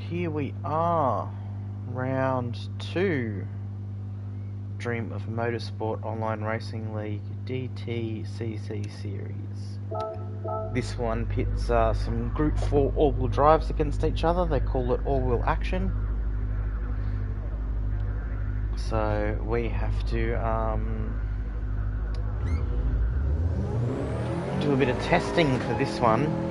Here we are, round 2, Dream of Motorsport Online Racing League DTCC series. This one pits some Group 4 all-wheel drives against each other. They call it all-wheel action. So we have to do a bit of testing for this one.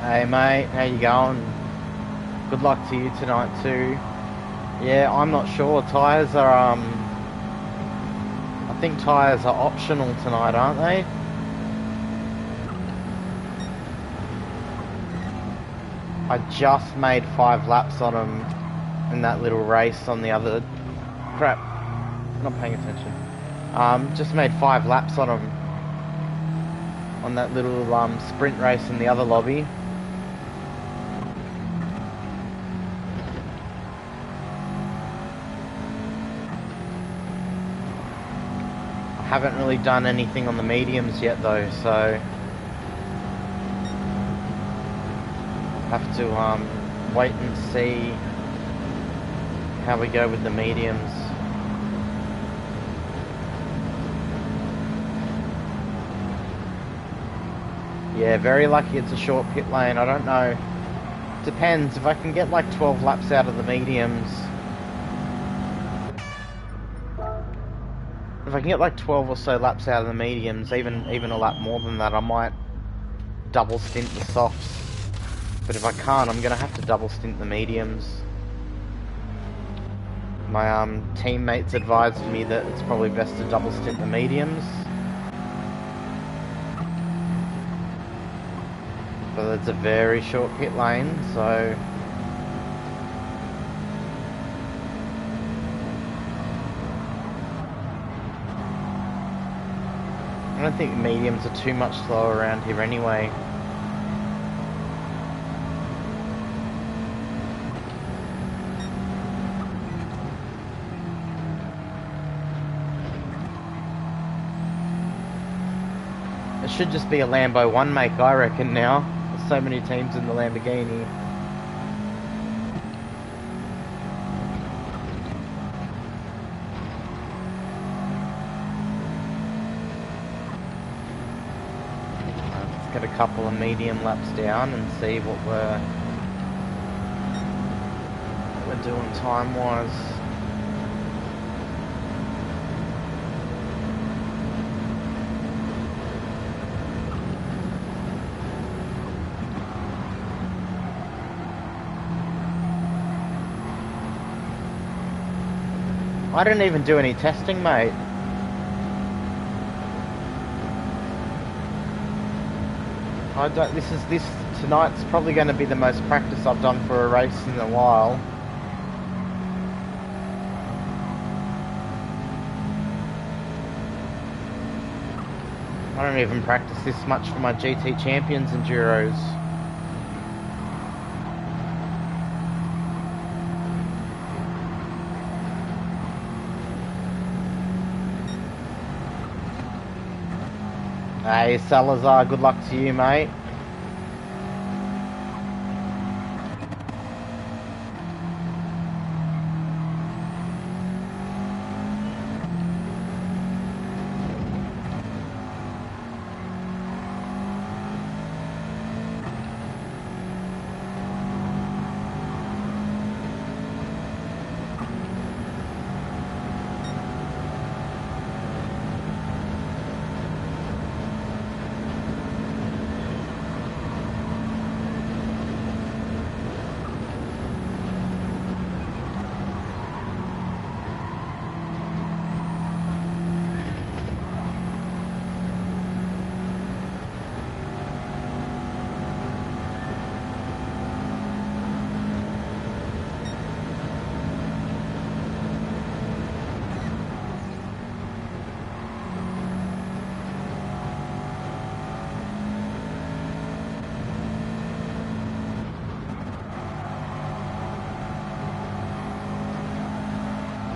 Hey mate, how you going? Good luck to you tonight too. Yeah, I'm not sure. Tyres are I think tyres are optional tonight, aren't they? I just made 5 laps on them in that little race on the other... Crap, not paying attention. Just made 5 laps on them on that little sprint race in the other lobby. Haven't really done anything on the mediums yet though, so have to wait and see how we go with the mediums. Yeah, very lucky it's a short pit lane. I don't know, depends. If I can get like 12 laps out of the mediums, if I can get like 12 or so laps out of the mediums, even a lap more than that, I might double stint the softs. But if I can't, I'm gonna have to double stint the mediums. My teammates advised me that it's probably best to double stint the mediums. But it's a very short pit lane, so I don't think mediums are too much slower around here anyway. It should just be a Lambo one make, I reckon now. There's so many teams in the Lamborghini. Get a couple of medium laps down and see what we're doing time wise. I didn't even do any testing, mate. Tonight's probably going to be the most practice I've done for a race in a while. I don't even practice this much for my GT Champions Enduros. Hey Salazar, good luck to you, mate.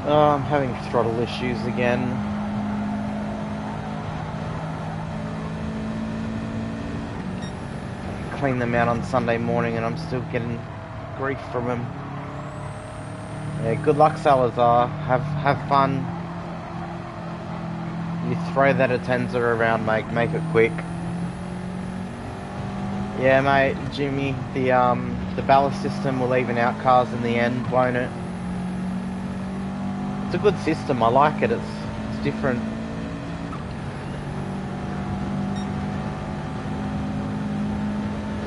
Oh, I'm having throttle issues again. Clean them out on Sunday morning and I'm still getting grief from them. Yeah, good luck Salazar. Have fun. You throw that Atenza around, mate. Make it quick. Yeah, mate, Jimmy. The ballast system will even out cars in the end, won't it? It's a good system. I like it. It's different.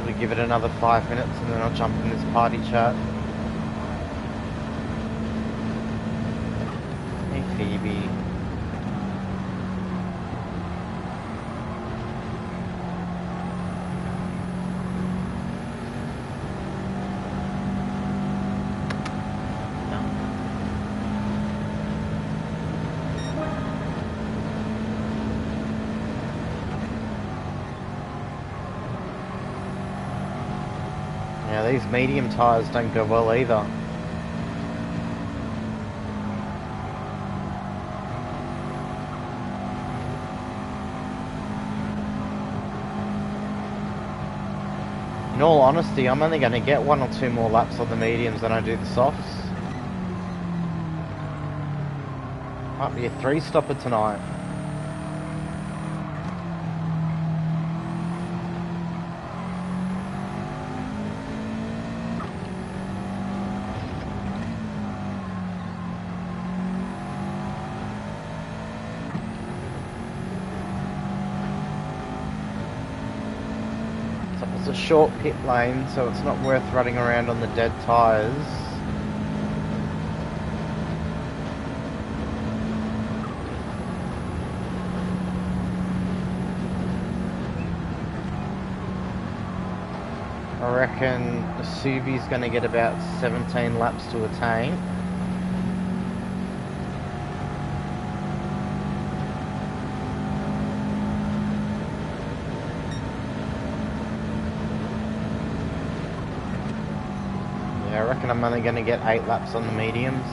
We'll give it another 5 minutes and then I'll jump in this party chat. Hey Phoebe. These medium tyres don't go well either. In all honesty, I'm only going to get 1 or 2 more laps on the mediums than I do the softs. Might be a 3-stopper tonight. A short pit lane, so it's not worth running around on the dead tyres. I reckon the Suvi's going to get about 17 laps to a tank. I reckon I'm only going to get 8 laps on the mediums.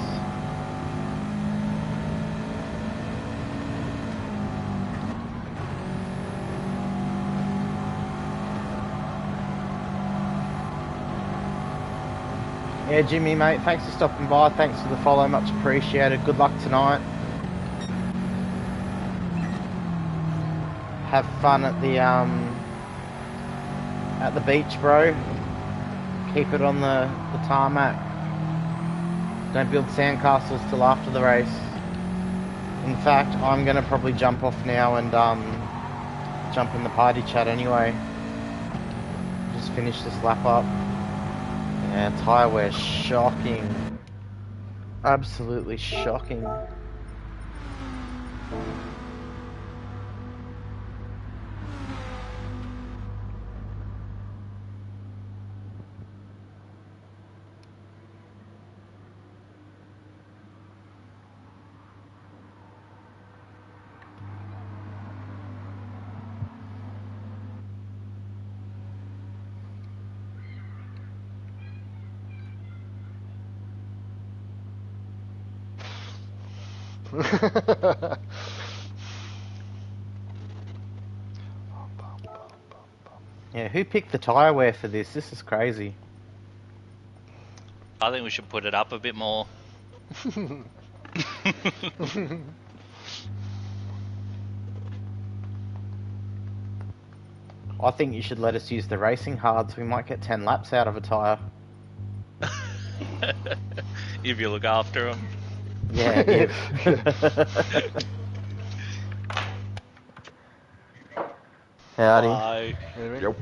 Yeah, Jimmy, mate, thanks for stopping by. Thanks for the follow, much appreciated. Good luck tonight. Have fun at the beach, bro. Keep it on the tarmac. Don't build sandcastles till after the race. In fact, I'm going to probably jump off now and jump in the party chat anyway. Just finish this lap up. Yeah, tyre wear shocking. Absolutely shocking. Yeah, who picked the tyre wear for this? This is crazy. I think we should put it up a bit more. I think you should let us use the racing hards. We might get 10 laps out of a tyre. If you look after them. Yeah, if. Howdy. Bye. Yep.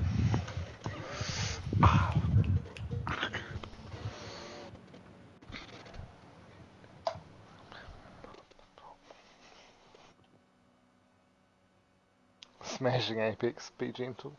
Smashing Apex, be gentle.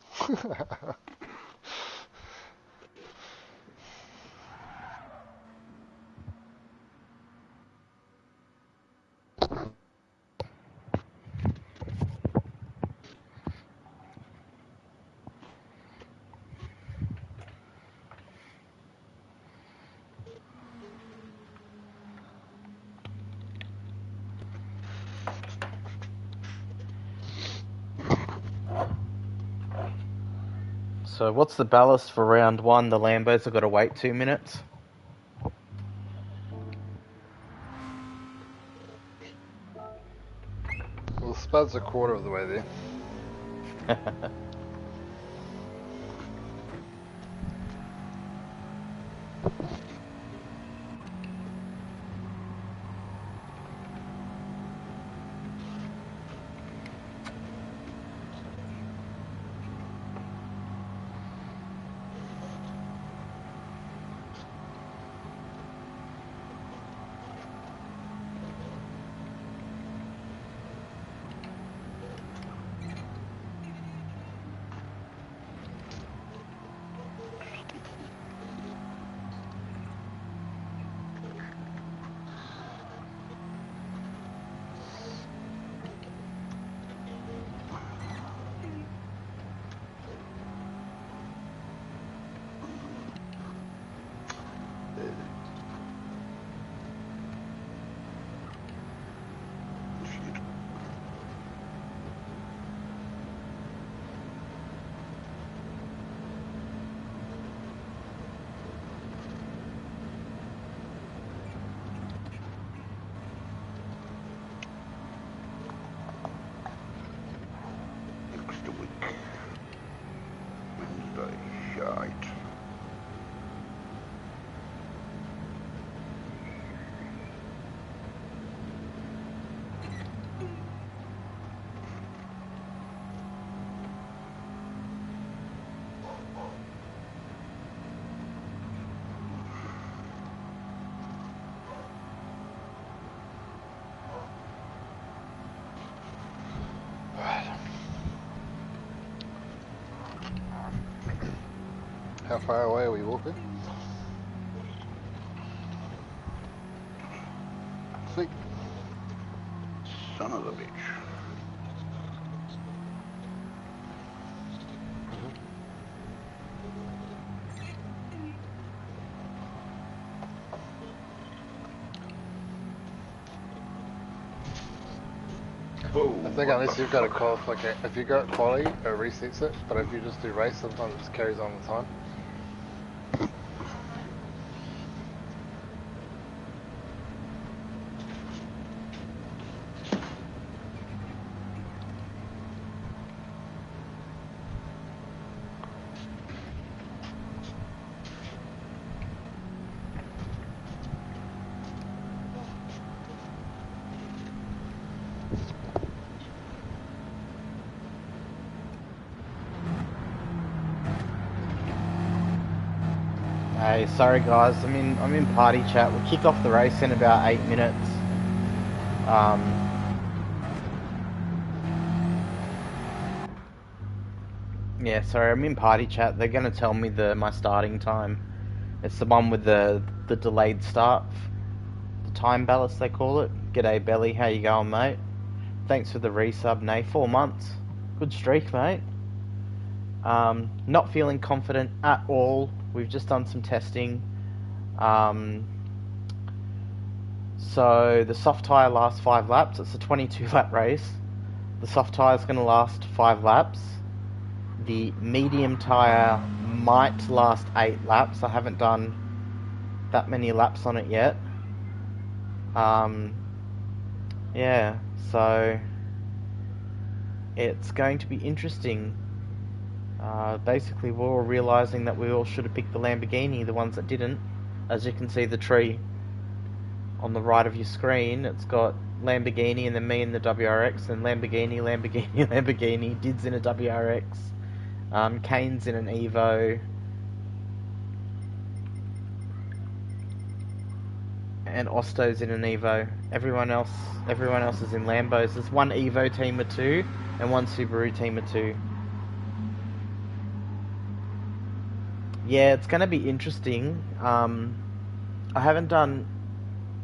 So what's the ballast for round one? The Lambos have got to wait 2 minutes. Well, Spud's a quarter of the way there. Next week. Wednesday, shite. How far away are we walking? Sweet. Son of a bitch. Whoa, I think unless you've got a qualification, if you've got quality, it resets it, but if you just do race, sometimes it just carries on the time. Hey, sorry guys, I'm in party chat. We'll kick off the race in about 8 minutes. Yeah, sorry, I'm in party chat. They're gonna tell me my starting time. It's the one with the delayed start, the time ballast they call it. G'day Belly, how you going, mate? Thanks for the resub, Nay. 4 months, good streak, mate. Not feeling confident at all. We've just done some testing. So the soft tyre lasts 5 laps. It's a 22 lap race. The soft tyre is going to last 5 laps. The medium tyre might last 8 laps. I haven't done that many laps on it yet. Yeah, so it's going to be interesting. Basically, we're all realising that we all should have picked the Lamborghini, the ones that didn't. As you can see, the tree on the right of your screen, it's got Lamborghini and then me in the WRX, and Lamborghini, Lamborghini, Lamborghini, Did's in a WRX, Kane's in an Evo, and Osto's in an Evo. Everyone else is in Lambos. There's one Evo team of 2 and one Subaru team of 2. Yeah, it's going to be interesting.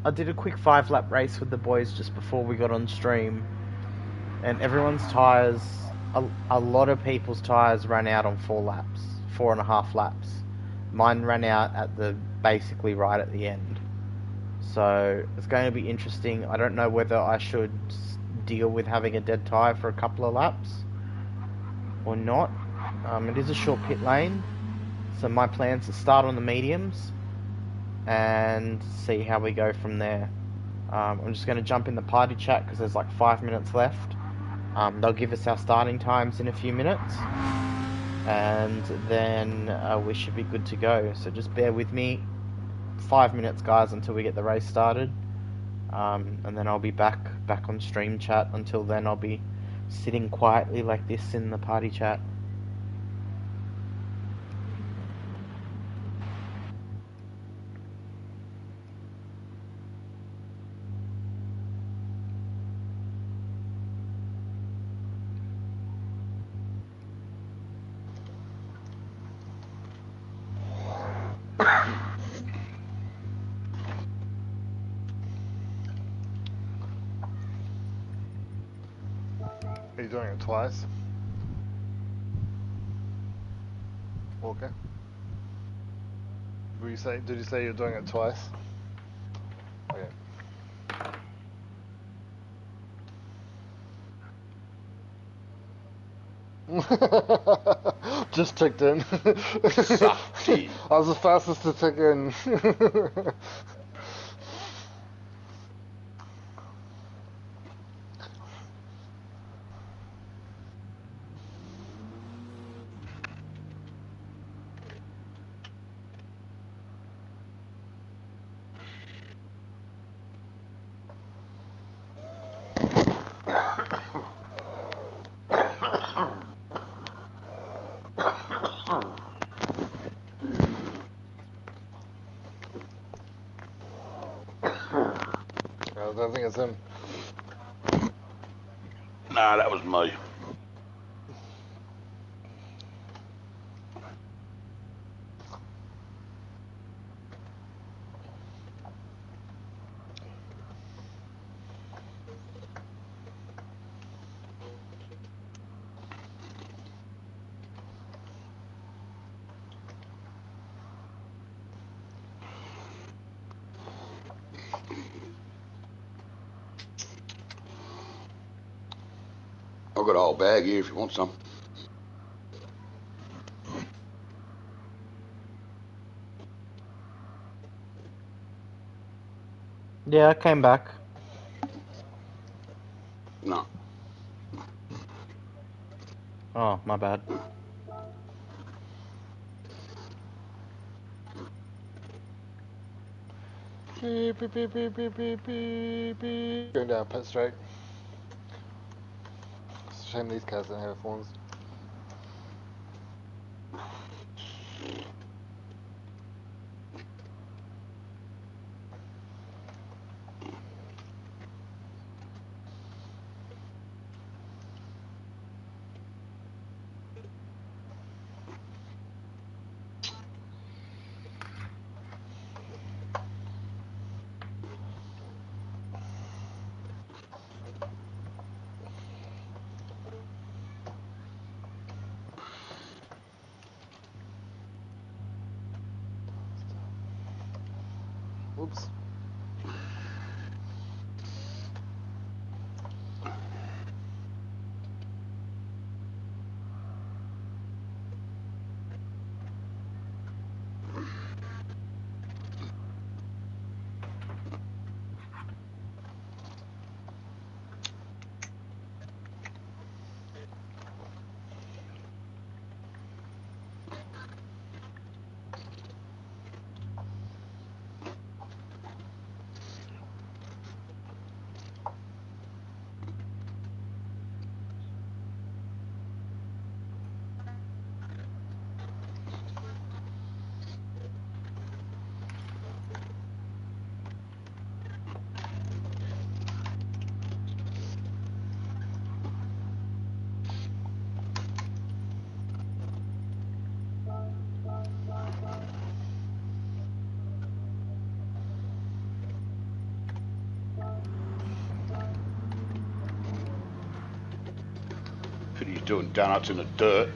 I did a quick 5-lap race with the boys just before we got on stream, and everyone's tyres, a lot of people's tyres ran out on 4.5 laps. Mine ran out at basically right at the end. So it's going to be interesting. I don't know whether I should deal with having a dead tyre for a couple of laps or not. It is a short pit lane, so my plan is to start on the mediums and see how we go from there. I'm just going to jump in the party chat because there's like 5 minutes left. They'll give us our starting times in a few minutes, and then we should be good to go. So just bear with me. 5 minutes, guys, until we get the race started, and then I'll be back on stream chat. Until then, I'll be sitting quietly like this in the party chat. Are you doing it twice? Okay. Did you say you're doing it twice? Okay. Just ticked in. Softy. I was the fastest to tick in. I think it's him. Nah, that was me. I've got a whole bag here if you want some. Yeah, I came back. No. Oh, my bad. Beep, beep, beep, beep, beep, beep, beep, beep. Going down pit straight. It's a shame these cars don't have phones. Oops. But he's doing donuts in the dirt.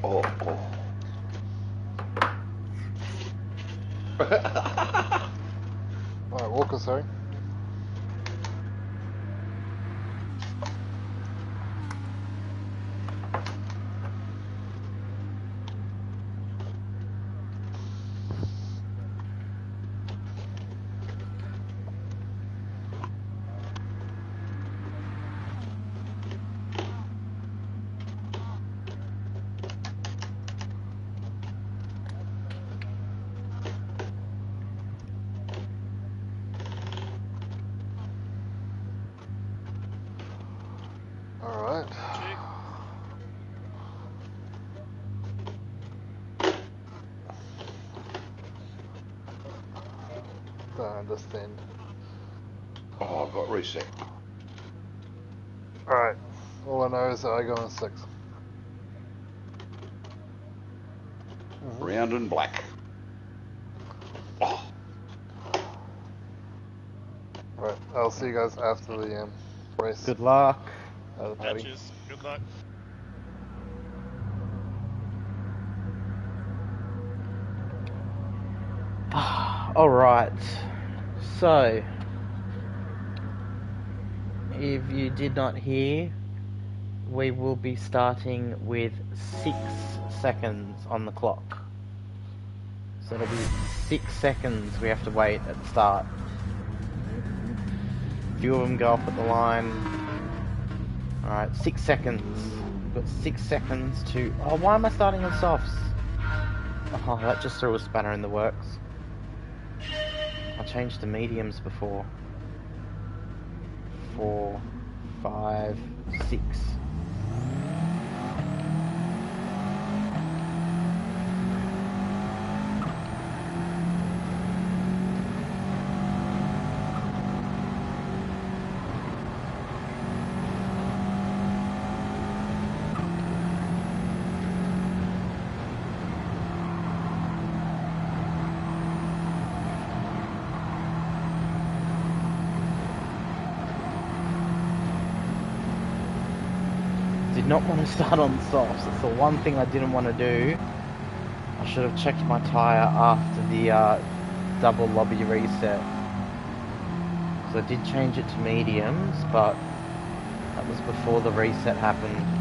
Oh, oh. Alright, Walker, sorry. Alright. Don't understand. Oh, I've got reset. Alright. All I know is that I go on 6. Round and black. Oh, Right, I'll see you guys after the race. Good luck. The party. Patches. Good luck. Alright, so if you did not hear, we will be starting with 6 seconds on the clock. So it'll be 6 seconds we have to wait at the start. A few of them go off at the line. Alright, 6 seconds. We've got 6 seconds to... Oh, why am I starting on softs? Oh, that just threw a spanner in the works. I changed to mediums before. 4, 5, 6. Did not want to start on softs. That's the one thing I didn't want to do. I should have checked my tyre after the double lobby reset. So I did change it to mediums, but that was before the reset happened.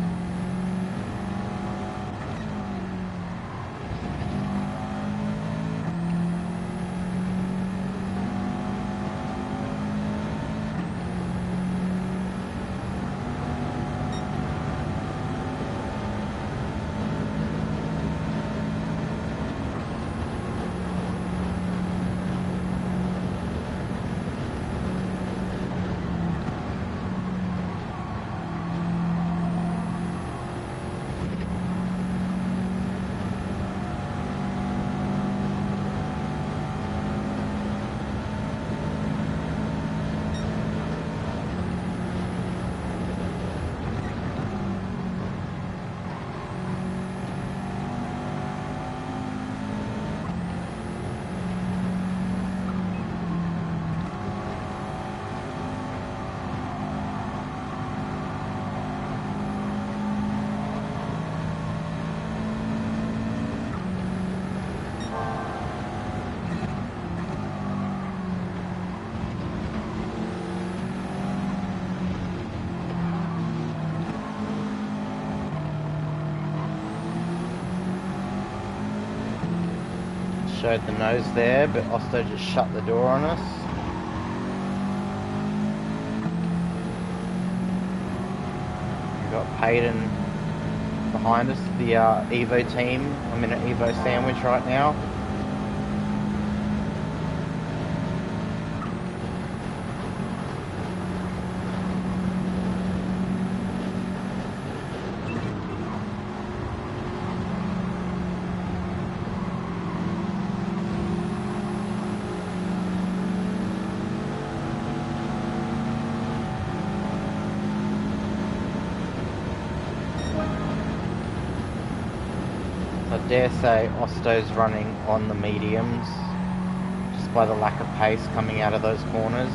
Showed the nose there, but Osto just shut the door on us. We've got Payton behind us, the Evo team. I'm in an Evo sandwich right now. I dare say Osto's running on the mediums, just by the lack of pace coming out of those corners.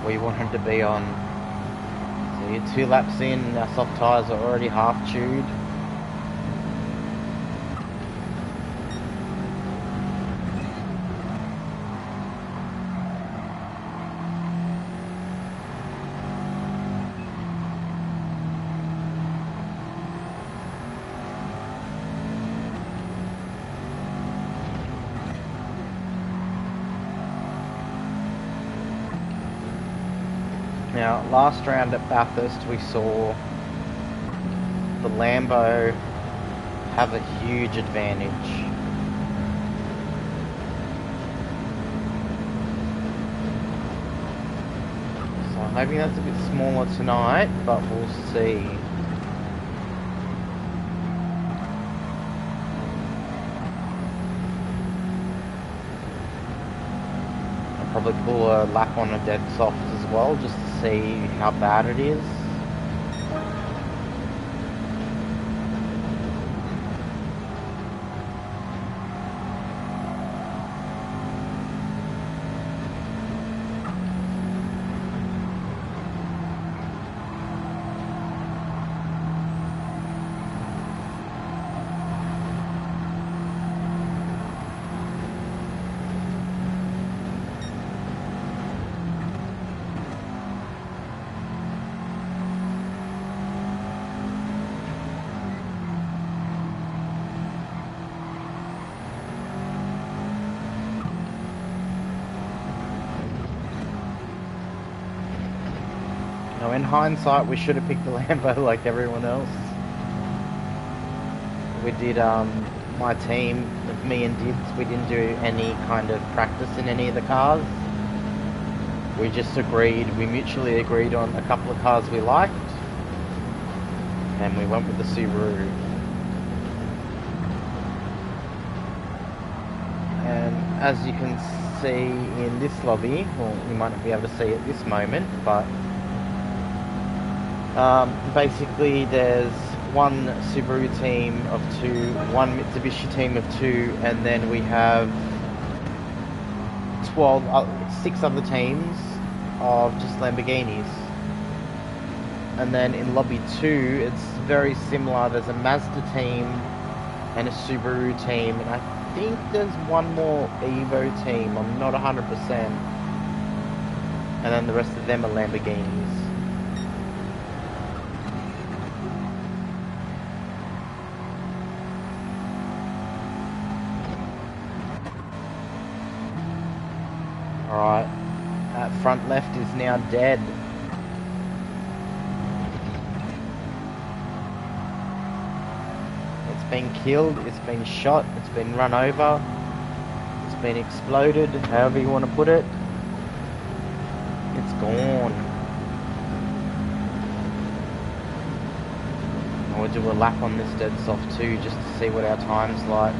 we wanted to be on. So you're 2 laps in, our soft tyres are already half chewed. Now, last round at Bathurst, we saw the Lambo have a huge advantage. So I'm hoping that's a bit smaller tonight, but we'll see. Probably pull a lap on a dead soft as well, just to see how bad it is. Now, in hindsight, we should have picked the Lambo like everyone else. We did, my team, me and Dids, we didn't do any kind of practice in any of the cars. We just agreed, we mutually agreed on a couple of cars we liked, and we went with the Subaru. And as you can see in this lobby, well, you might not be able to see at this moment, but basically there's one Subaru team of 2, one Mitsubishi team of 2, and then we have 6 other teams of just Lamborghinis. And then in lobby 2, it's very similar. There's a Mazda team and a Subaru team, and I think there's one more Evo team. I'm not 100%. And then the rest of them are Lamborghinis. Alright, that front left is now dead. It's been killed, it's been shot, it's been run over, it's been exploded, however you want to put it. It's gone. I will do a lap on this dead soft too, just to see what our time's like.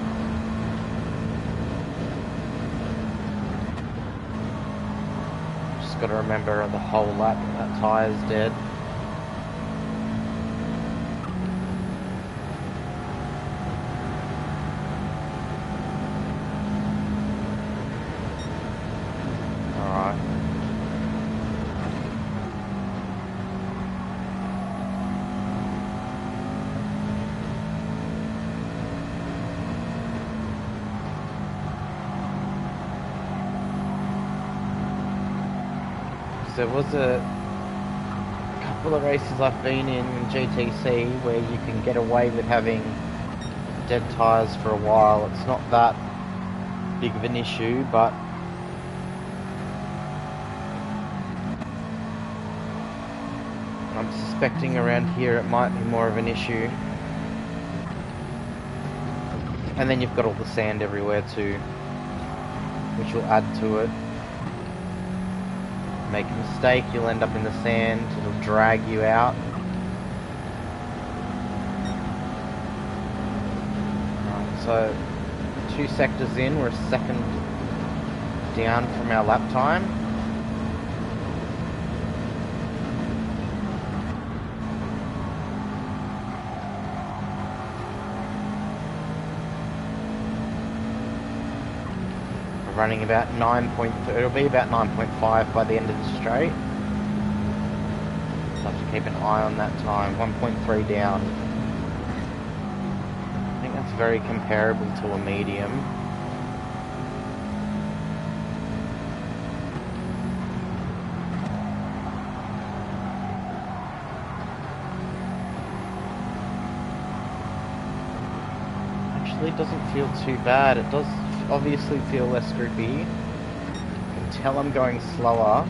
Got to remember the whole lap that tyre's dead. Alright. There was a couple of races I've been in GTC where you can get away with having dead tyres for a while. It's not that big of an issue, but I'm suspecting around here it might be more of an issue. And then you've got all the sand everywhere too, which will add to it. Make a mistake, you'll end up in the sand, it'll drag you out. Right, so 2 sectors in, we're a second down from our lap time. Running about 9. It'll be about 9.5 by the end of the straight. So I have to keep an eye on that time. 1.3 down. I think that's very comparable to a medium. Actually, it doesn't feel too bad. It does obviously feel less grippy. I can tell I'm going slower.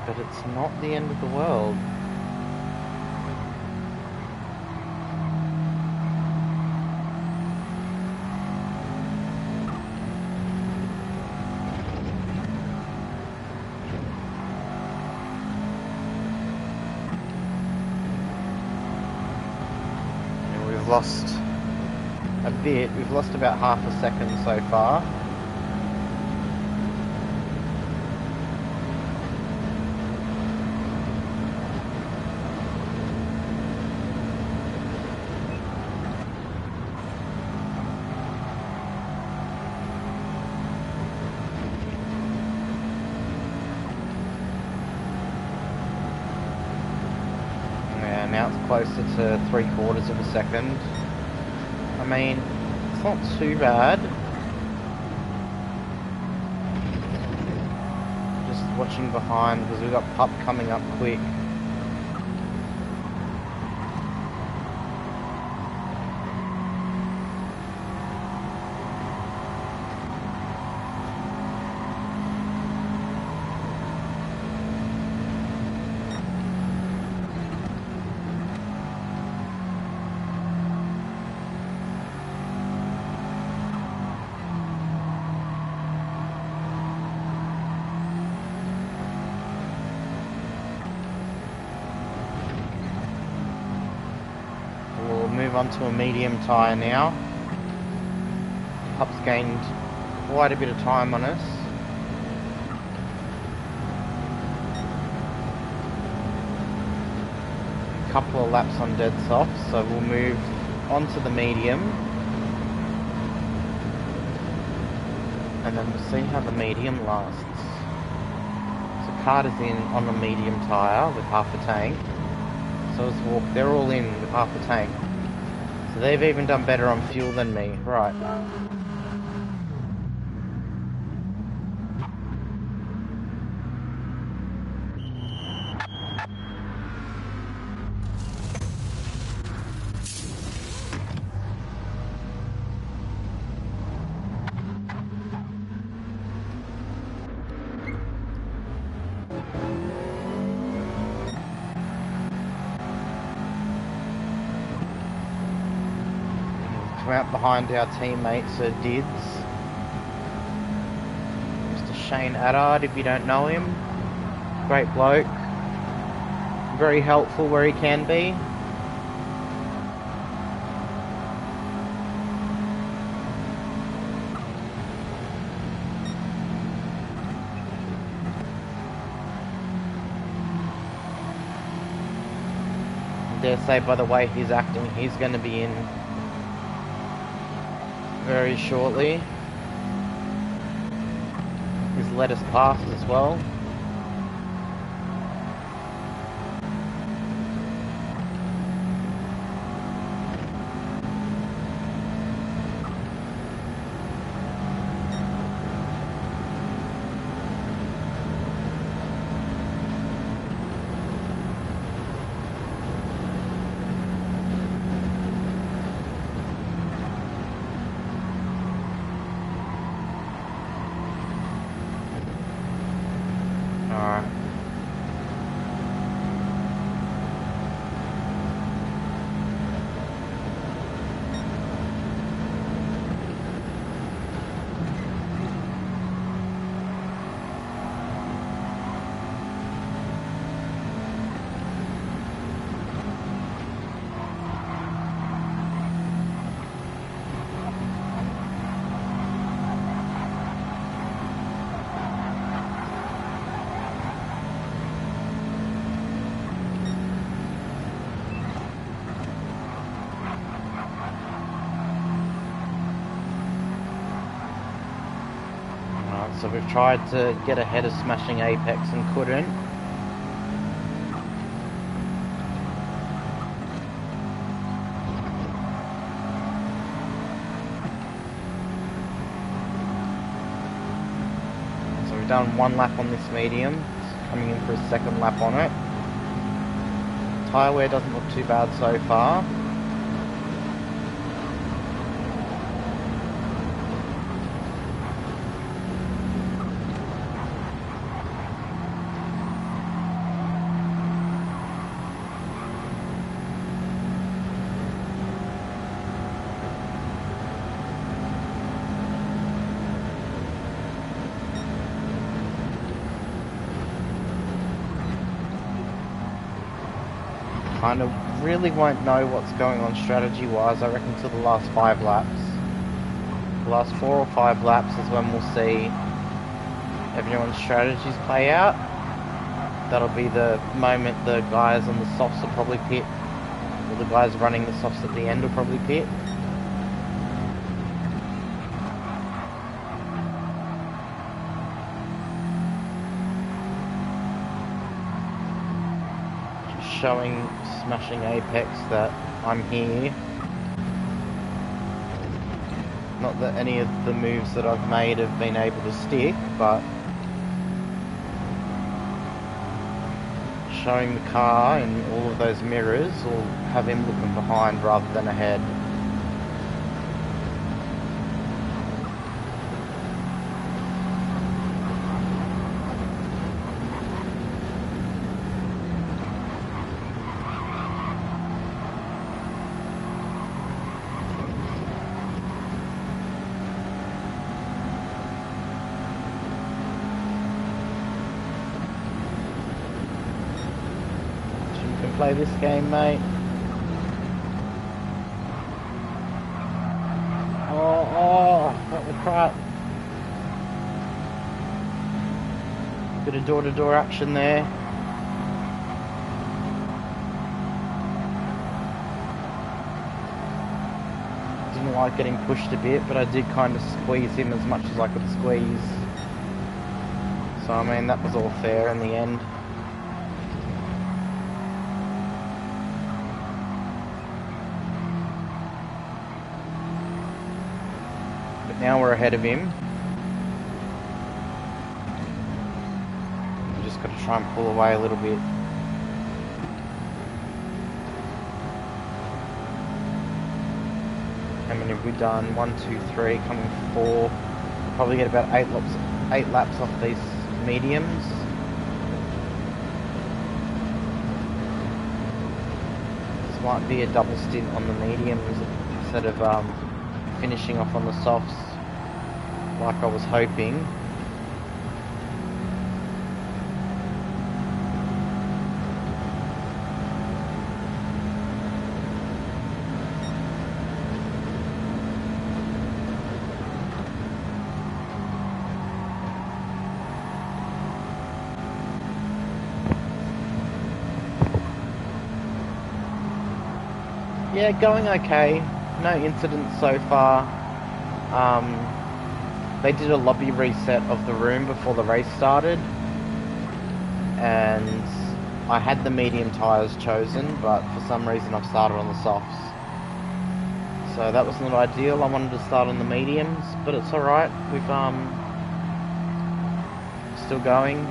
But it's not the end of the world. And we've lost a bit. We've lost about half a second so far. Now it's closer to 3/4 of a second. I mean, it's not too bad. Just watching behind because we've got Pup coming up quick. Move on to a medium tyre now. Pup's gained quite a bit of time on us. A couple of laps on dead soft, so we'll move on to the medium. And then we'll see how the medium lasts. So Carter's in on the medium tyre with half a tank. So as Walk, they're all in with half a tank. So they've even done better on fuel than me. Right. Out behind our teammate Sir Dids, Mr. Shane Addard, if you don't know him. Great bloke, very helpful where he can be. I dare say by the way he's acting, he's going to be in very shortly. He's let us pass as well. So we've tried to get ahead of Smashing Apex and couldn't. done 1 lap on this medium, coming in for a second lap on it. Tyre wear doesn't look too bad so far. Kind of really won't know what's going on strategy wise, I reckon, till the last 5 laps. The last 4 or 5 laps is when we'll see everyone's strategies play out. That'll be the moment the guys on the softs will probably pit, or the guys running the softs at the end will probably pit. Showing Smashing Apex that I'm here. Not that any of the moves that I've made have been able to stick, but showing the car in all of those mirrors will have him looking behind rather than ahead. Play this game, mate. Oh, what the crap. Bit of door-to-door action there. Didn't like getting pushed a bit, but I did kind of squeeze him as much as I could squeeze. So, I mean, that was all fair in the end. Now we're ahead of him. We just got to try and pull away a little bit. How many have we done? 1, 2, 3, coming 4. We'll probably get about 8 laps off these mediums. This might be a double stint on the mediums instead of finishing off on the softs like I was hoping. Yeah, going okay. No incidents so far. They did a lobby reset of the room before the race started, and I had the medium tyres chosen, but for some reason I've started on the softs. So that was not ideal. I wanted to start on the mediums, but it's alright. We've still going.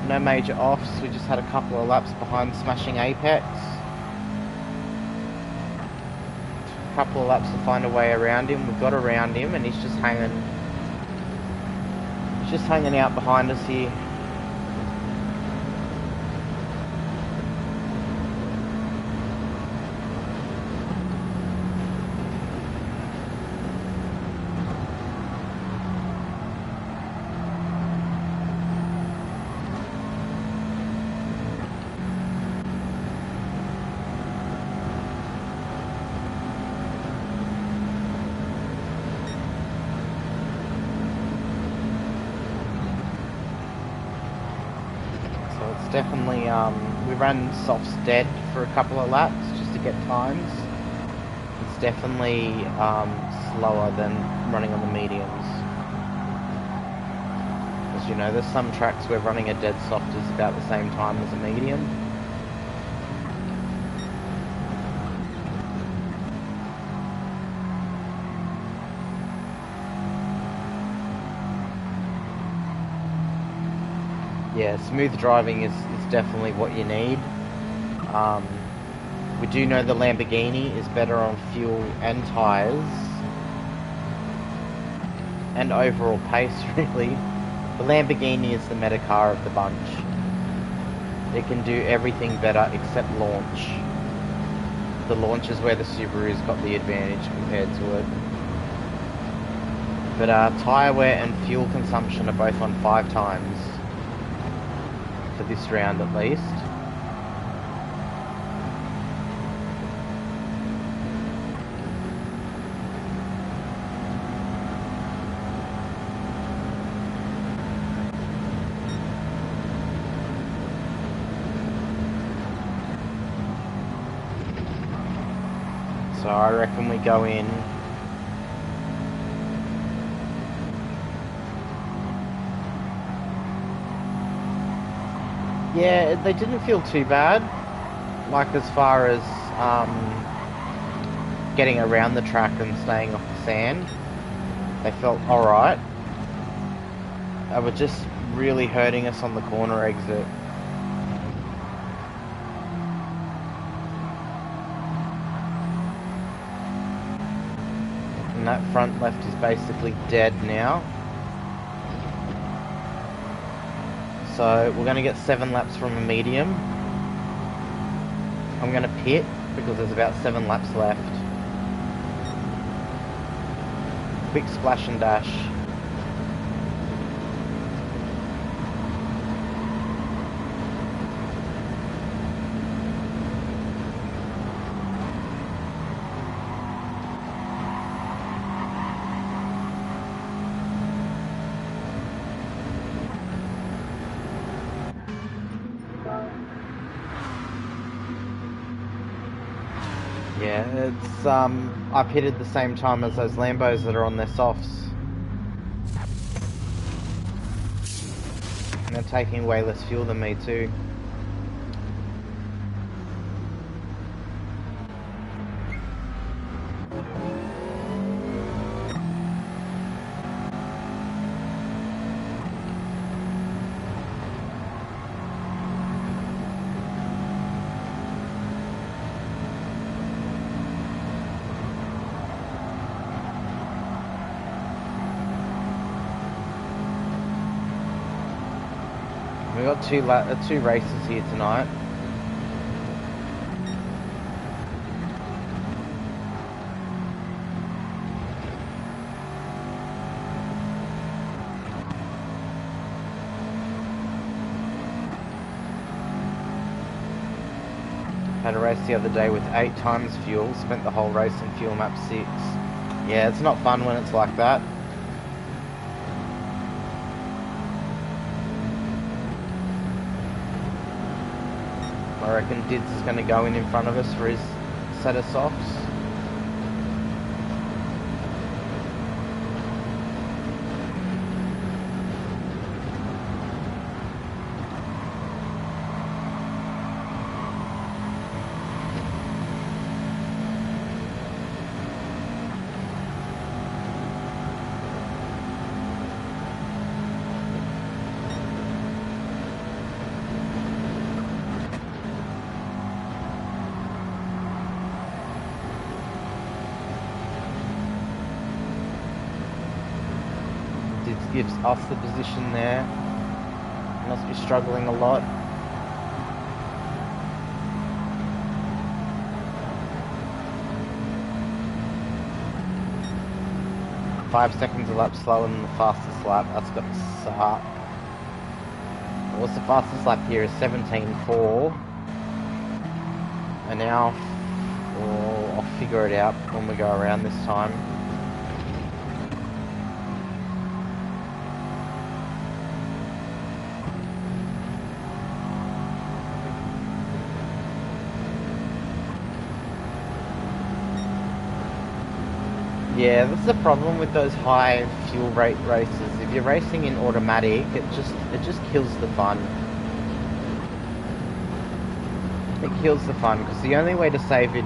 No major offs. We just had a couple of laps behind Smashing Apex. Couple of laps to find a way around him. We've got around him and he's just hanging out behind us here. Definitely, we ran softs dead for a couple of laps just to get times. It's definitely slower than running on the mediums. As you know, there's some tracks where running a dead soft is about the same time as a medium. yeah, smooth driving is definitely what you need. We do know the Lamborghini is better on fuel and tyres. And overall pace, really. The Lamborghini is the meta car of the bunch. It can do everything better except launch. The launch is where the Subaru's got the advantage compared to it. But tyre wear and fuel consumption are both on 5 times. For this round at least. So I reckon we go in. Yeah, they didn't feel too bad. Like as far as getting around the track and staying off the sand. They felt alright. They were just really hurting us on the corner exit. And that front left is basically dead now. So we're going to get 7 laps from a medium. I'm going to pit because there's about 7 laps left. Quick splash and dash. Yeah, it's I've hit at the same time as those Lambos that are on their softs. And they're taking way less fuel than me too. We got two races here tonight. Had a race the other day with 8 times fuel, spent the whole race in fuel map 6. Yeah, it's not fun when it's like that. I reckon Dids is going to go in front of us for his set of softs. Gives us the position there. Must be struggling a lot. Five seconds a lap slower than the fastest lap. That's got to suck. What's the fastest lap here is 17.4. And now I'll figure it out when we go around this time. Yeah, that's the problem with those high fuel rate races. If you're racing in automatic, it just kills the fun. It kills the fun because the only way to save in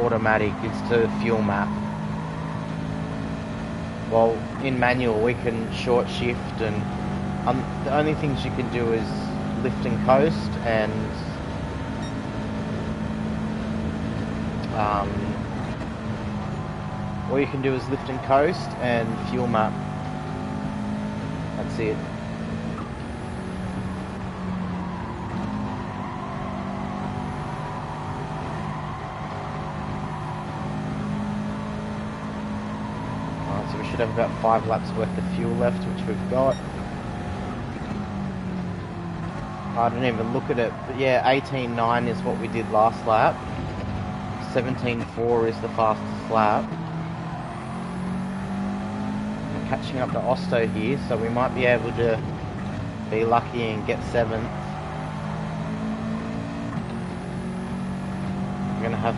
automatic is to fuel map. Well, in manual we can short shift and The only things you can do is lift and coast, and all you can do is lift and coast and fuel map. That's it. Alright, so we should have about 5 laps worth of fuel left, which we've got. I didn't even look at it, but yeah, 18.9 is what we did last lap. 17.4 is the fastest lap. We're catching up to Osto here, so we might be able to be lucky and get 7th. We're going to have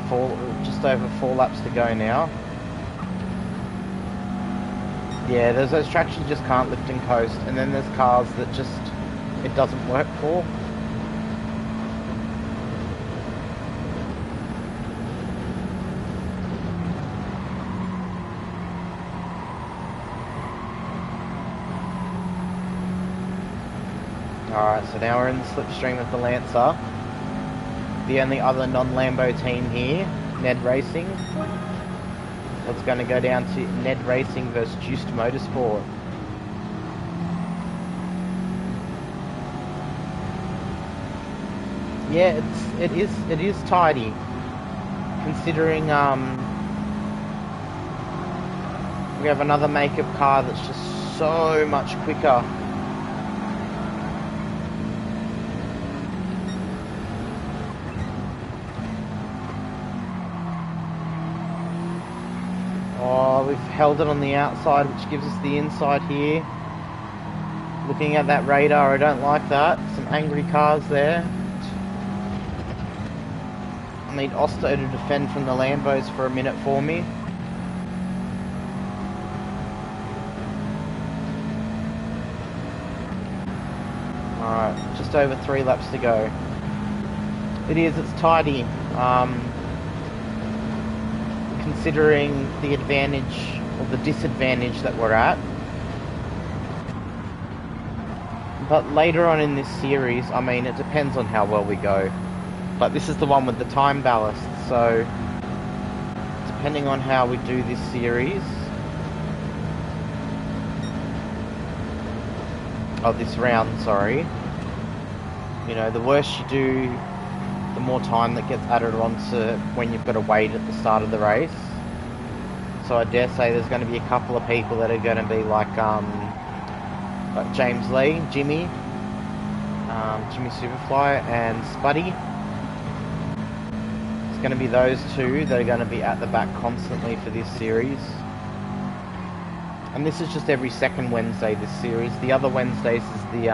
just over 4 laps to go now. Yeah, there's those tracks you just can't lift and coast, and then there's cars that just it doesn't work for. Alright, so now we're in the slipstream of the Lancer. The only other non-Lambo team here, Ned Racing. It's going to go down to Ned Racing versus Juiced Motorsport. Yeah, it is tidy, considering we have another make-up car that's just so much quicker. Oh, we've held it on the outside, which gives us the inside here. Looking at that radar, I don't like that. Some angry cars there. I need Osto to defend from the Lambos for a minute for me. Alright, just over 3 laps to go. It's tidy. Considering the advantage or the disadvantage that we're at. But later on in this series, I mean, it depends on how well we go. But this is the one with the time ballast, so depending on how we do this series, this round, sorry, you know, the worse you do, the more time that gets added on to when you've got to wait at the start of the race. So I dare say there's going to be a couple of people that are going to be like James Lee, Jimmy Superfly and Spuddy. It's going to be those two that are going to be at the back constantly for this series. And this is just every second Wednesday, this series. The other Wednesdays is the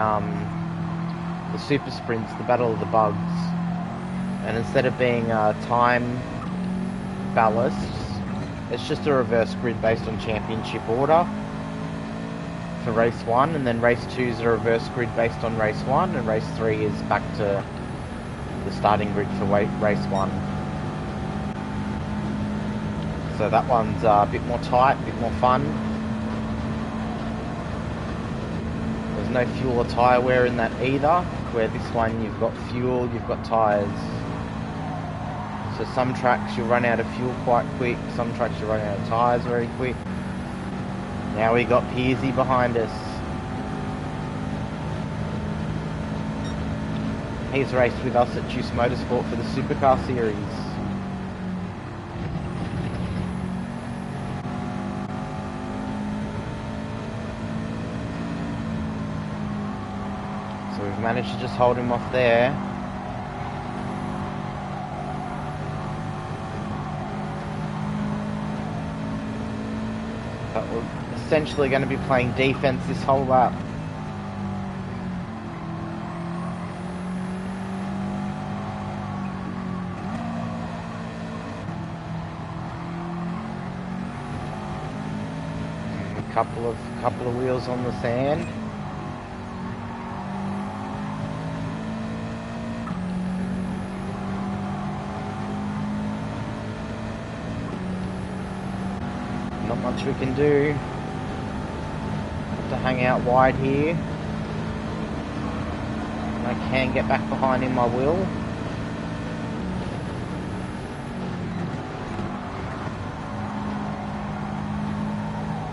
Super Sprints, the Battle of the Bugs. And instead of being time ballast, it's just a reverse grid based on championship order for race 1, and then race 2 is a reverse grid based on race 1, and race 3 is back to the starting grid for race 1. So that one's a bit more tight, a bit more fun. There's no fuel or tyre wear in that either, where this one you've got fuel, you've got tyres. So some tracks you'll run out of fuel quite quick, some tracks you'll run out of tyres very quick. Now we got Pearsey behind us. He's raced with us at Juice Motorsport for the Supercar Series. So we've managed to just hold him off there. But we're essentially going to be playing defense this whole lap. A couple of wheels on the sand. Not much we can do. Have to hang out wide here. I can get back behind him, I will.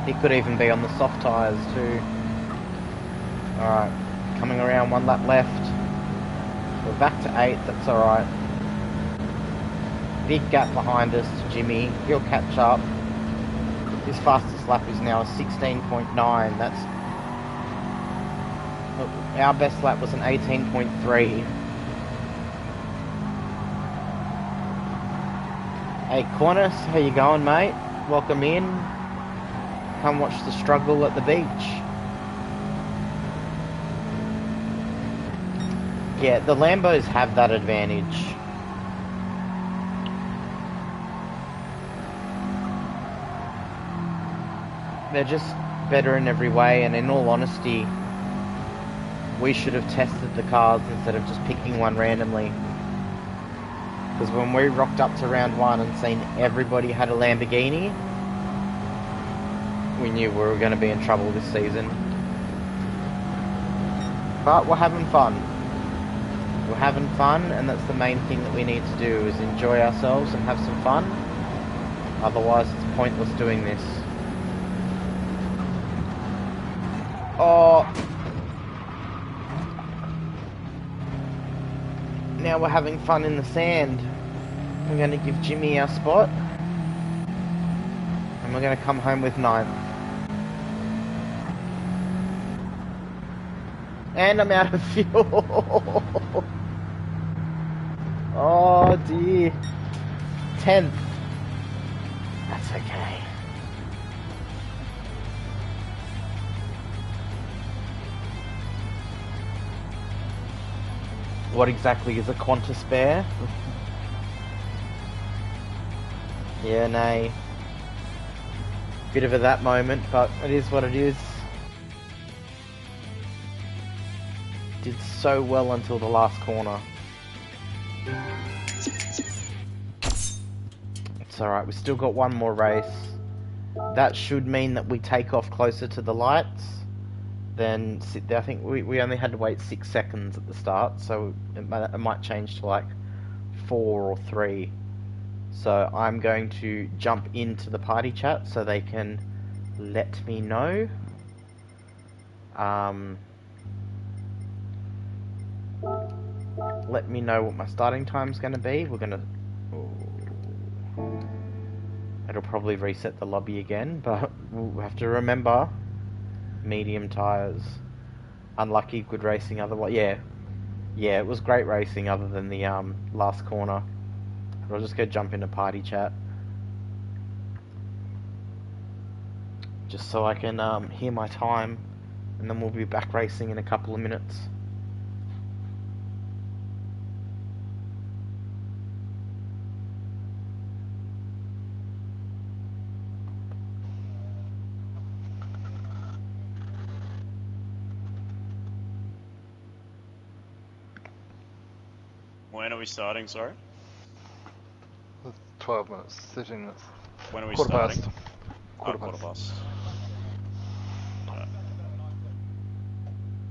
He could even be on the soft tyres too. Alright, coming around, one lap left. We're back to 8th, that's alright. Big gap behind us to Jimmy. He'll catch up. His fastest lap is now a 16.9. That's... Look, our best lap was an 18.3. Hey, Qantas, how you going, mate? Welcome in. Come watch the struggle at the beach. Yeah, the Lambos have that advantage. They're just better in every way, and in all honesty, we should have tested the cars instead of just picking one randomly. Because when we rocked up to round 1 and seen everybody had a Lamborghini, we knew we were going to be in trouble this season. But we're having fun. We're having fun, and that's the main thing that we need to do, is enjoy ourselves and have some fun. Otherwise, it's pointless doing this. Oh! Now we're having fun in the sand. We're going to give Jimmy our spot. And we're going to come home with 9th. And I'm out of fuel. Oh dear. 10th. That's okay. What exactly is a Qantas bear? Yeah, nay. Bit of a that moment, but it is what it is. Did so well until the last corner. It's alright, we've still got one more race. That should mean that we take off closer to the lights. Then I think we only had to wait 6 seconds at the start, so it might change to like 4 or 3. So I'm going to jump into the party chat so they can let me know. Let me know what my starting time's going to be. We're going to... It'll probably reset the lobby again, but we'll have to remember medium tyres. Unlucky, good racing otherwise. Yeah, it was great racing other than the last corner. But I'll just go jump into party chat. Just so I can hear my time, and then we'll be back racing in a couple of minutes. When are we starting, sorry? 12 minutes, 13 minutes. When are we Quarter starting? past. Quarter past. Quarter past.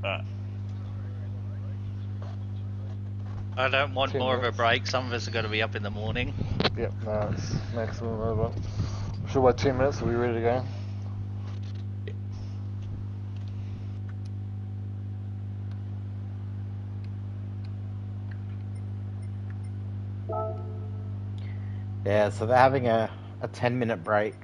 Alright. I don't want 10 more of a minutes. break. Some of us are going to be up in the morning. Yep, no, it's maximum over. I'm sure by 10 minutes we'll be ready to go. Yeah, so they're having a 10-minute break.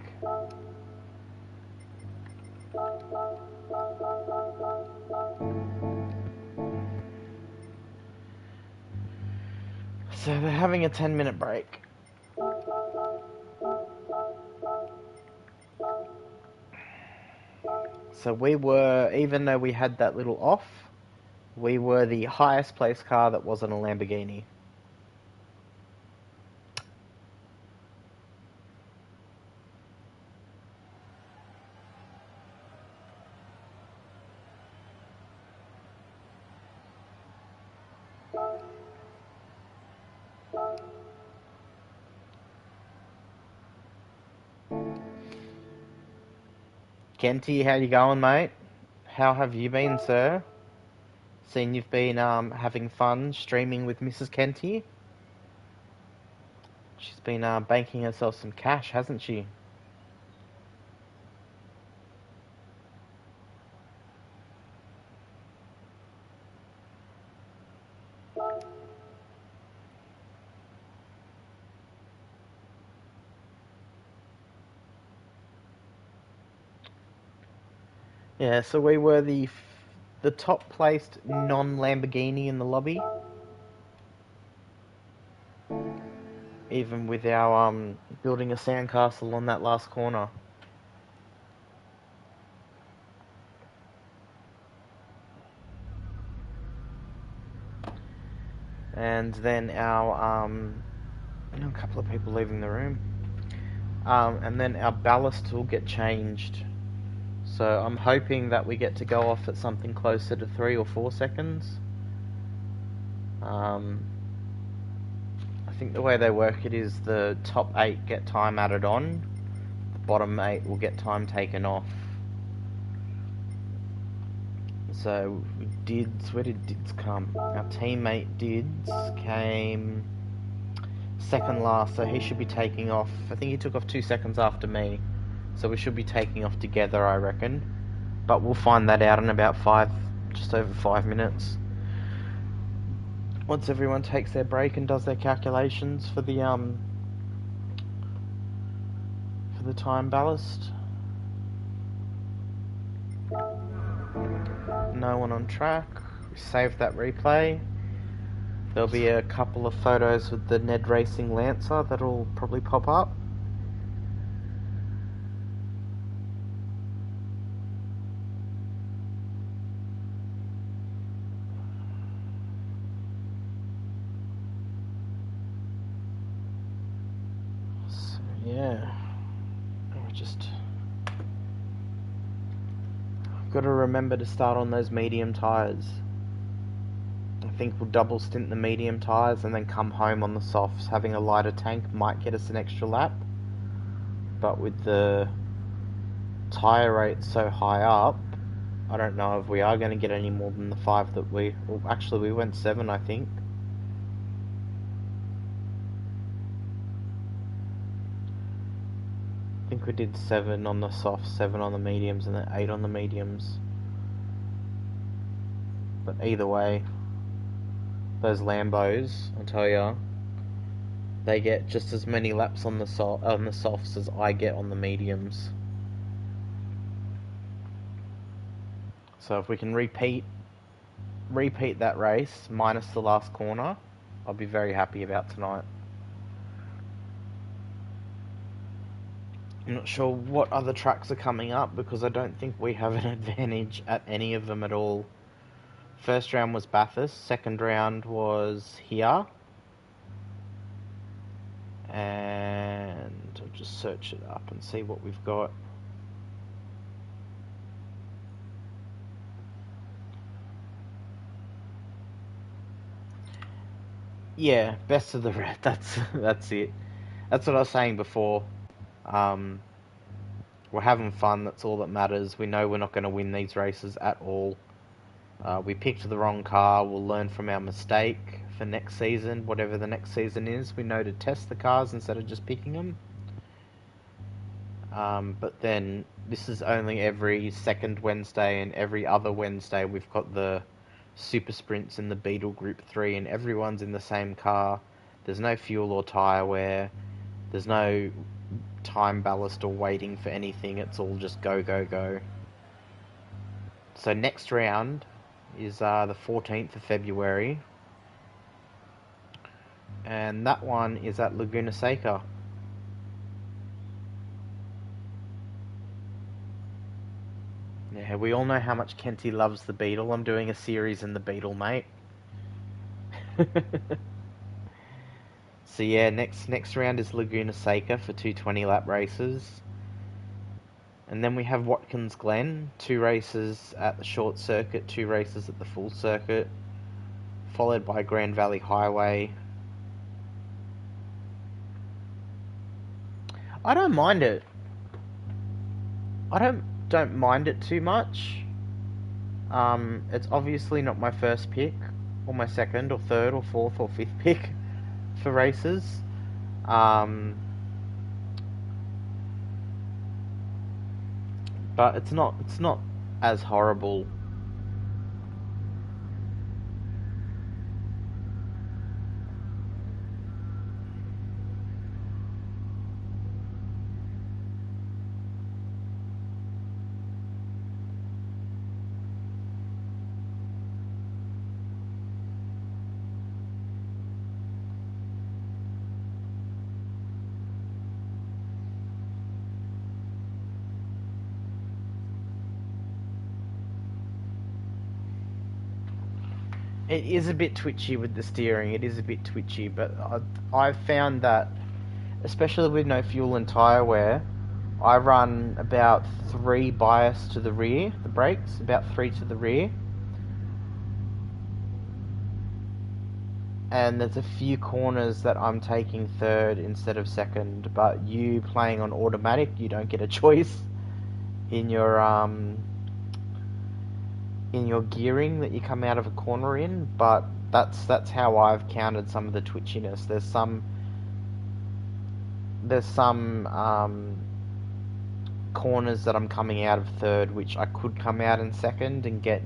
So they're having a 10-minute break. So we were, even though we had that little off, we were the highest placed car that wasn't a Lamborghini. Kenty, how you going, mate? How have you been, sir? Seen you've been having fun streaming with Mrs. Kenty. She's been banking herself some cash, hasn't she? Yeah, so we were the top placed non-Lamborghini in the lobby. Even with our building a sandcastle on that last corner. And then our a couple of people leaving the room. And then our ballast will get changed. So I'm hoping that we get to go off at something closer to 3 or 4 seconds. I think the way they work it is the top 8 get time added on, the bottom 8 will get time taken off. So Dids, where did Dids come? Our teammate Dids came second last, so he should be taking off. I think he took off 2 seconds after me, so we should be taking off together, I reckon. But we'll find that out in about just over 5 minutes. Once everyone takes their break and does their calculations for the time ballast. No one on track. We saved that replay. There'll be a couple of photos with the Ned Racing Lancer that'll probably pop up. So yeah, we're just got to remember to start on those medium tyres. I think we'll double stint the medium tyres and then come home on the softs. Having a lighter tank might get us an extra lap, but with the tyre rate so high up, I don't know if we are going to get any more than the 5 that we went 7, I think. I think we did 7 on the softs, 7 on the mediums, and then 8 on the mediums. But either way, those Lambos, I'll tell ya, they get just as many laps on the softs as I get on the mediums. So if we can repeat that race minus the last corner, I'll be very happy about tonight. I'm not sure what other tracks are coming up because I don't think we have an advantage at any of them at all. First round was Bathurst, second round was here. And I'll just search it up and see what we've got. Yeah, best of the red. That's it. That's what I was saying before. We're having fun. That's all that matters. We know we're not going to win these races at all. We picked the wrong car. We'll learn from our mistake for next season, whatever the next season is. We know to test the cars instead of just picking them. But then this is only every second Wednesday, and every other Wednesday we've got the super sprints in the Beetle Group 3, and everyone's in the same car. There's no fuel or tyre wear. There's no time ballast or waiting for anything. It's all just go, go, go. So next round is the 14th of February. And that one is at Laguna Seca. Yeah, we all know how much Kenty loves the Beetle. I'm doing a series in the Beetle, mate. So yeah, next round is Laguna Seca for 220 lap races. And then we have Watkins Glen, 2 races at the short circuit, 2 races at the full circuit, followed by Grand Valley Highway. I don't mind it. I don't mind it too much. It's obviously not my first pick, or my second, or third, or fourth, or fifth pick for races. But it's not as horrible. It is a bit twitchy with the steering. It is a bit twitchy, but I've found that, especially with no fuel and tyre wear, I run about 3 bias to the rear, the brakes, about 3 to the rear. And there's a few corners that I'm taking third instead of second, but you playing on automatic, you don't get a choice in your gearing that you come out of a corner in, but that's how I've counted some of the twitchiness. There's some corners that I'm coming out of third, which I could come out in second and get,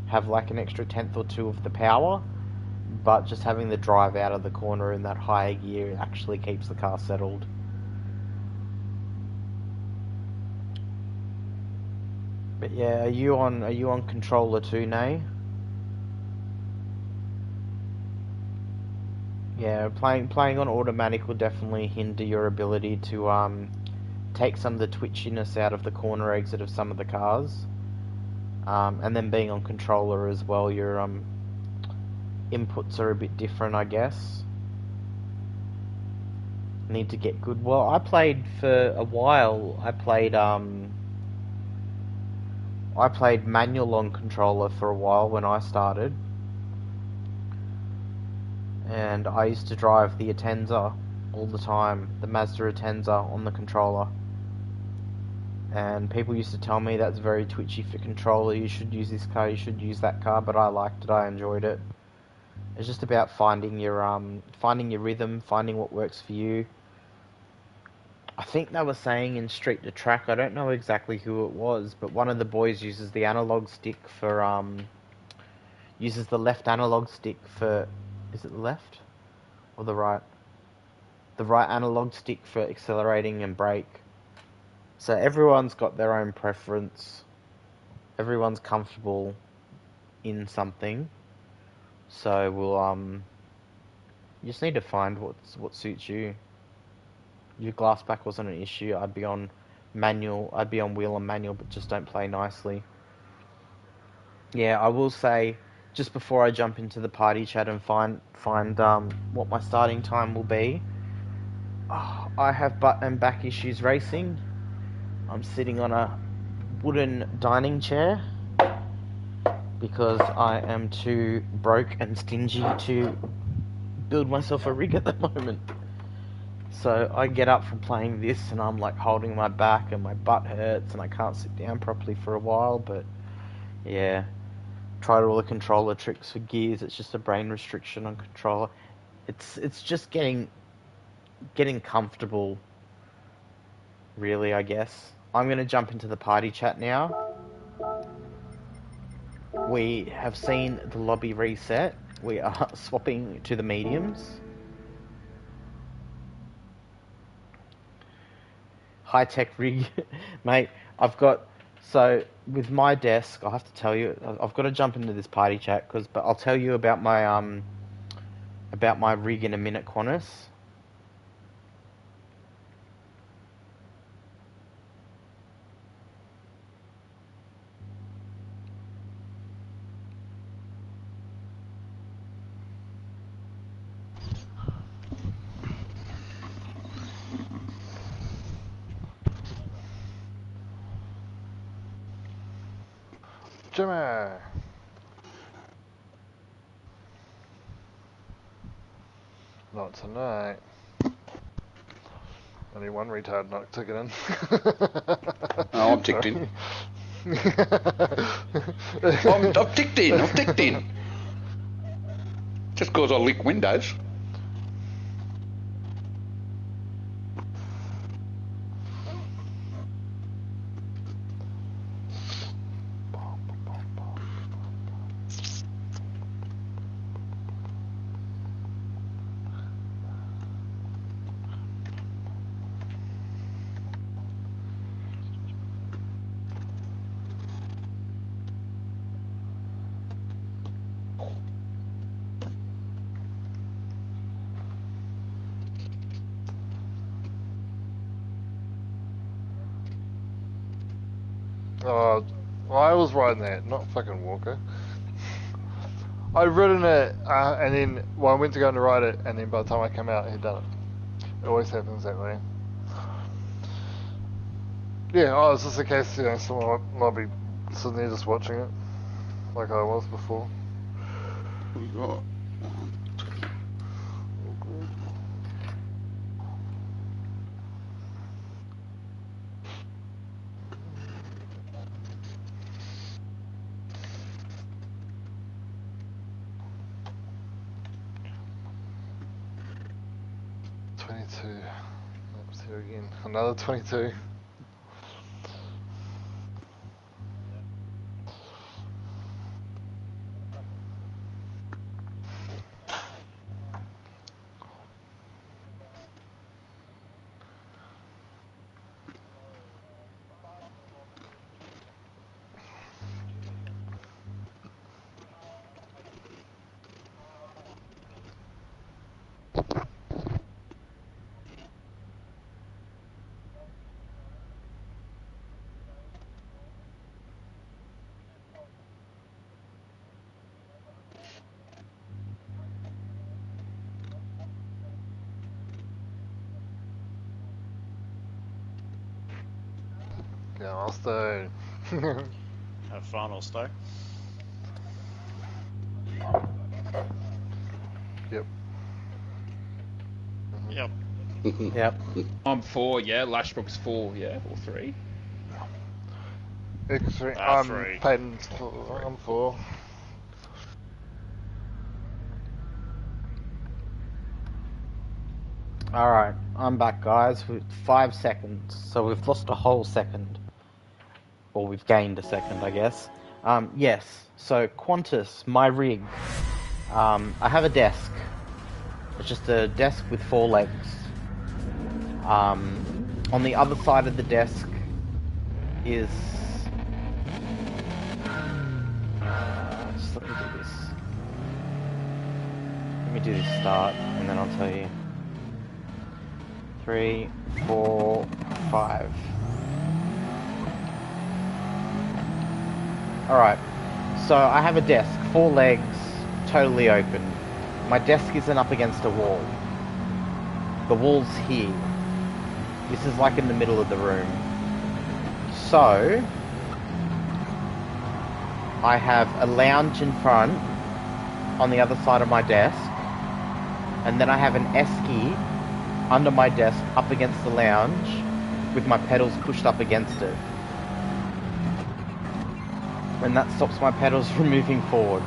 have like an extra tenth or two of the power, but just having the drive out of the corner in that higher gear actually keeps the car settled. But yeah, are you on controller too, Nay? Yeah, playing on automatic will definitely hinder your ability to take some of the twitchiness out of the corner exit of some of the cars. And then being on controller as well, your inputs are a bit different, I guess. Need to get good. Well, I played for a while. I played manual on controller for a while when I started, and I used to drive the Atenza all the time, the Mazda Atenza on the controller, and people used to tell me that's very twitchy for controller, you should use this car, you should use that car, but I liked it, I enjoyed it. It's just about finding your rhythm, finding what works for you. I think they were saying in Street to Track, I don't know exactly who it was, but one of the boys uses the analog stick for, uses the left analog stick for, is it the left? Or the right? The right analog stick for accelerating and brake. So everyone's got their own preference. Everyone's comfortable in something. So we'll, you just need to find what suits you. Your glass back wasn't an issue, I'd be on manual, I'd be on wheel and manual, but just don't play nicely. Yeah, I will say, just before I jump into the party chat and find what my starting time will be, I have butt and back issues racing. I'm sitting on a wooden dining chair because I am too broke and stingy to build myself a rig at the moment. So I get up from playing this and I'm like holding my back and my butt hurts and I can't sit down properly for a while, but yeah, tried all the controller tricks for gears, it's just a brain restriction on controller. It's just getting comfortable, really, I guess. I'm going to jump into the party chat now. We have seen the lobby reset. We are swapping to the mediums. High-tech rig, mate. So with my desk, I have to tell you, I've got to jump into this party chat but I'll tell you about my rig in a minute, Qantas. Jimmy! Not tonight. Only one retard not took it in. Oh, I'm ticked in. I've ticked in. Just because I lick windows. I was riding that, not fucking Walker. I'd ridden it, and then I went to go and ride it, and then by the time I came out, he'd done it. It always happens that way. Yeah, it's just a case, someone might be sitting there just watching it, like I was before. What we got? 22. Oops, here again. Another 22. Yeah, I'll stay. Have fun or stay. Yep. Yep. Yep. I'm 4, yeah. Lashbrook's 4, yeah, or 3. Extreme. Ah, I'm 3. Peyton. I'm 4. Alright, I'm back, guys, with 5 seconds. So we've lost a whole second. Or we've gained a second, I guess. Yes, so Qantas, my rig. I have a desk. It's just a desk with 4 legs. On the other side of the desk is... just let me do this. Let me do this start, and then I'll tell you. 3, 4, 5. Alright, so I have a desk, 4 legs, totally open. My desk isn't up against a wall. The wall's here. This is like in the middle of the room. So, I have a lounge in front on the other side of my desk, and then I have an esky under my desk up against the lounge with my pedals pushed up against it. And that stops my pedals from moving forward.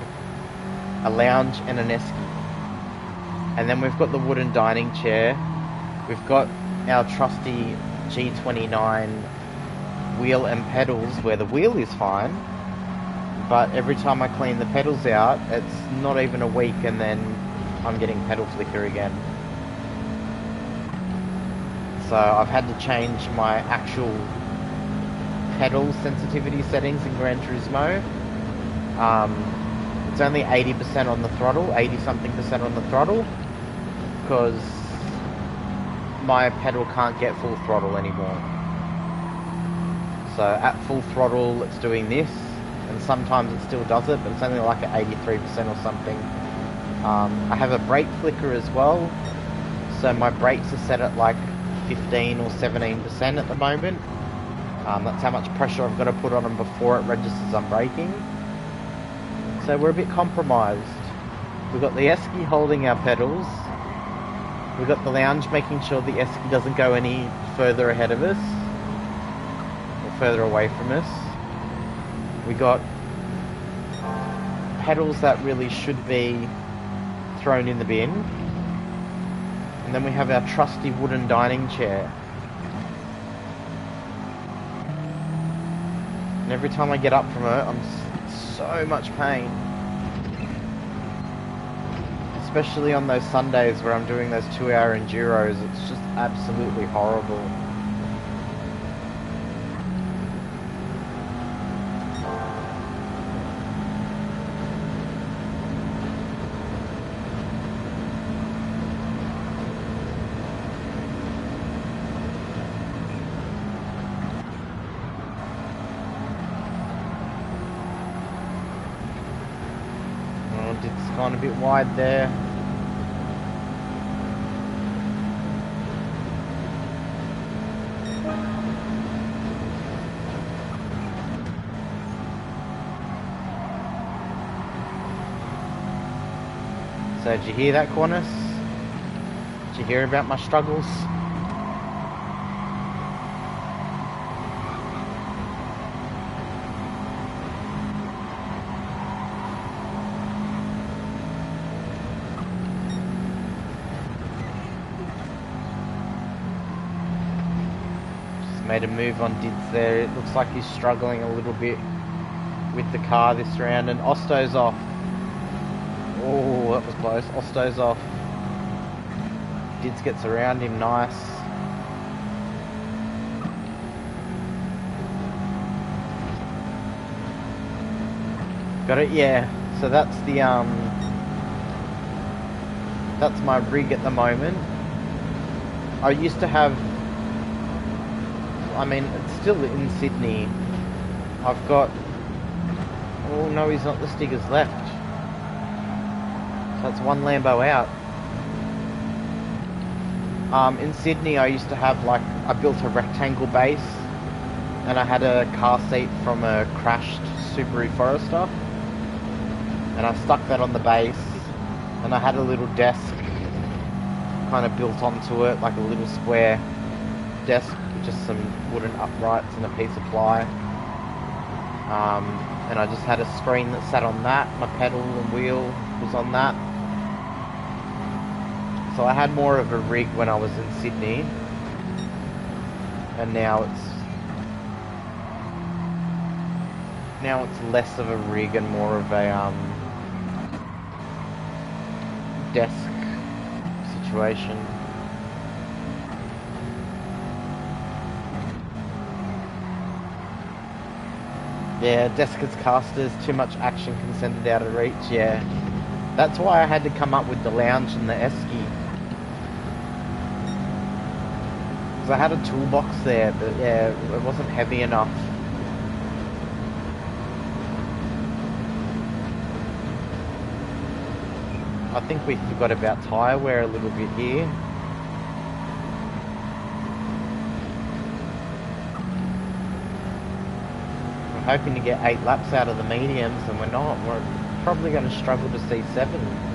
A lounge and an esky. And then we've got the wooden dining chair. We've got our trusty G29 wheel and pedals where the wheel is fine, but every time I clean the pedals out, it's not even a week and then I'm getting pedal flicker again. So I've had to change my actual pedal sensitivity settings in Gran Turismo. It's only 80% on the throttle, 80 something percent on the throttle, because my pedal can't get full throttle anymore. So at full throttle it's doing this, and sometimes it still does it, but it's only like at 83% or something. I have a brake flicker as well, so my brakes are set at like 15 or 17% at the moment. That's how much pressure I've got to put on them before it registers I'm braking. So we're a bit compromised. We've got the esky holding our pedals. We've got the lounge making sure the esky doesn't go any further ahead of us, or further away from us. We got pedals that really should be thrown in the bin. And then we have our trusty wooden dining chair. And every time I get up from it, I'm in so much pain. Especially on those Sundays where I'm doing those 2-hour enduros, it's just absolutely horrible. It's gone a bit wide there. So did you hear that, Cornus? Did you hear about my struggles? Made a move on Dids there. It looks like he's struggling a little bit with the car this round, and Osto's off. Oh, that was close. Osto's off. Dids gets around him, nice. Got it, yeah. So that's the that's my rig at the moment. I used to have, I mean, it's still in Sydney. I've got... Oh no, he's not the stickers left. So that's one Lambo out. In Sydney I used to have, like, I built a rectangle base and I had a car seat from a crashed Subaru Forester and I stuck that on the base, and I had a little desk kind of built onto it, like a little square desk, just some wooden uprights and a piece of ply, and I just had a screen that sat on that. My pedal and wheel was on that, so I had more of a rig when I was in Sydney, and now it's less of a rig and more of a desk situation. Yeah, Deskers casters, too much action can send it out of reach, yeah. That's why I had to come up with the lounge and the esky. Because I had a toolbox there, but yeah, it wasn't heavy enough. I think we forgot about tyre wear a little bit here. We're hoping to get 8 laps out of the mediums, and we're not. We're probably going to struggle to see 7.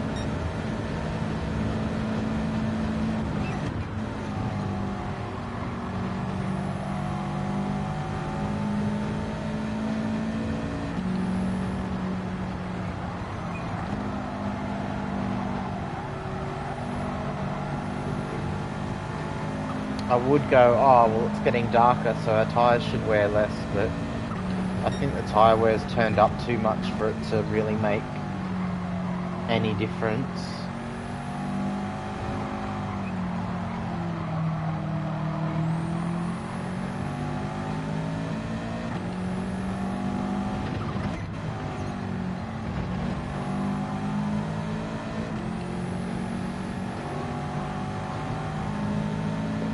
I would go, oh, well, it's getting darker, so our tyres should wear less, but I think the tyre wear's turned up too much for it to really make any difference.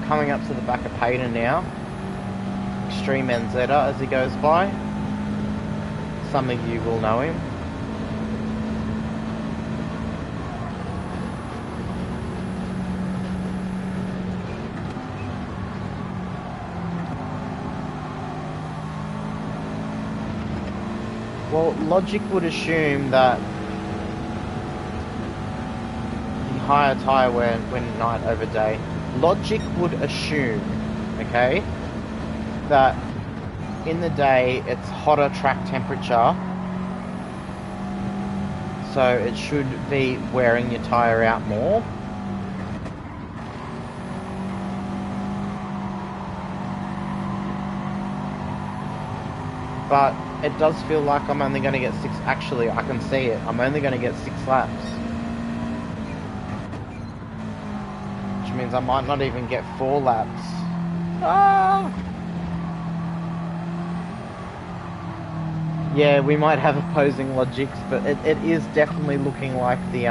Coming up to the back of Pater now. Extreme NZer as he goes by. Some of you will know him. Well, logic would assume that the higher tyre wear when night over day. Logic would assume, okay, that in the day it's hotter track temperature, so it should be wearing your tyre out more. But it does feel like I'm only going to get 6, actually I can see it, I'm only going to get 6 laps. Which means I might not even get 4 laps. Ah! Yeah, we might have opposing logics, but it is definitely looking like the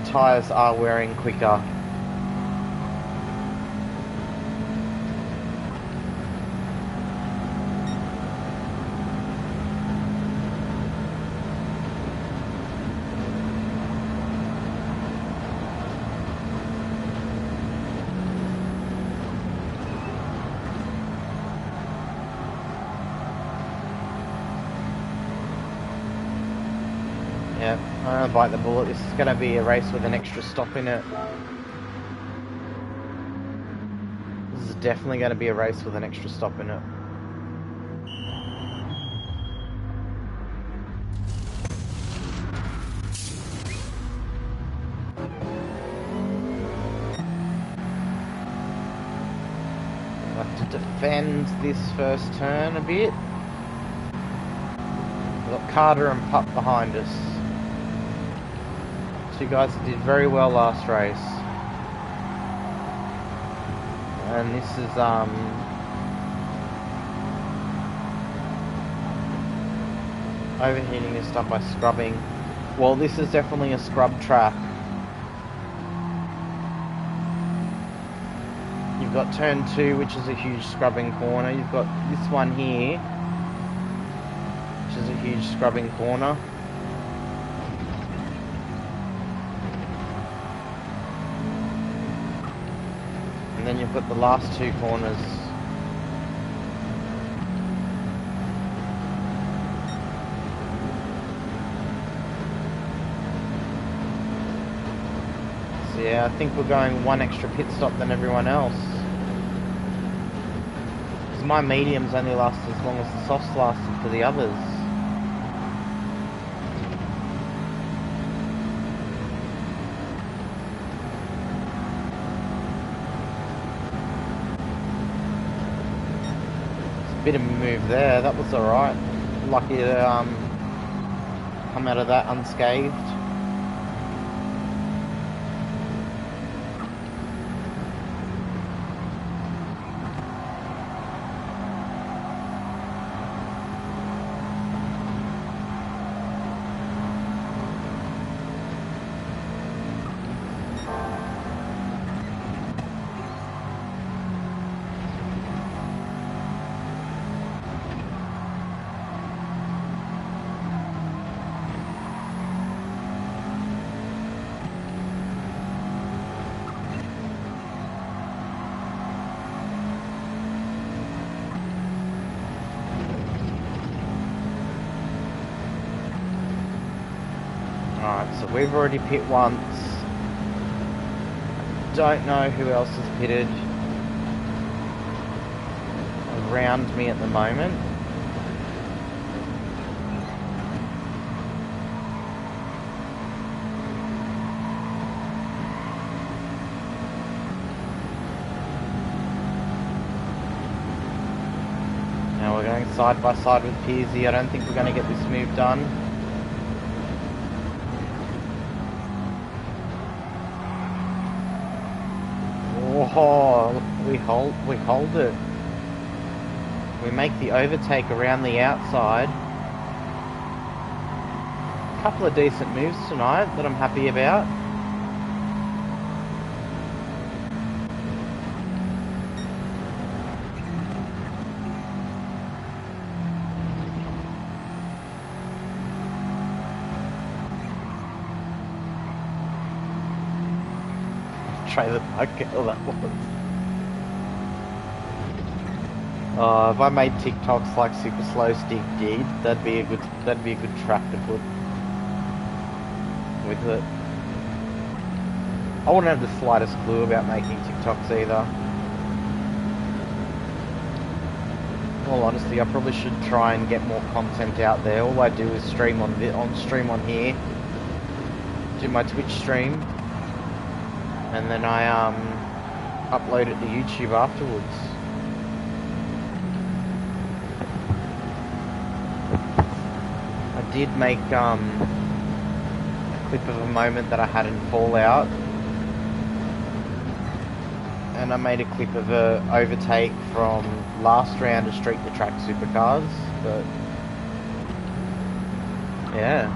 tyres are wearing quicker. Yeah, I'm gonna bite the bullet. This is gonna be a race with an extra stop in it. This is definitely gonna be a race with an extra stop in it. I'll have to defend this first turn a bit. We've got Carter and Pup behind us. Two guys that did very well last race. And this is overheating is done by scrubbing. Well, this is definitely a scrub track. You've got turn 2, which is a huge scrubbing corner. You've got this one here, which is a huge scrubbing corner. And then you've got the last 2 corners. So yeah, I think we're going 1 extra pit stop than everyone else. Because my mediums only last as long as the softs lasted for the others. Bit of a move there, that was alright. Lucky to come out of that unscathed. Alright, so we've already pit once. Don't know who else has pitted around me at the moment. Now we're going side by side with Pearsy. I don't think we're going to get this move done. Oh, we hold it. We make the overtake around the outside. A couple of decent moves tonight that I'm happy about. Trailer park girl that was. Oh, if I made TikToks like super slow stick did, that'd be a good track to put with it. I wouldn't have the slightest clue about making TikToks either. In all honesty, I probably should try and get more content out there. All I do is stream on here, do my Twitch stream, and then I upload it to YouTube afterwards. I did make a clip of a moment that I had in Fallout, and I made a clip of a overtake from last round of Street the Track Supercars, but yeah.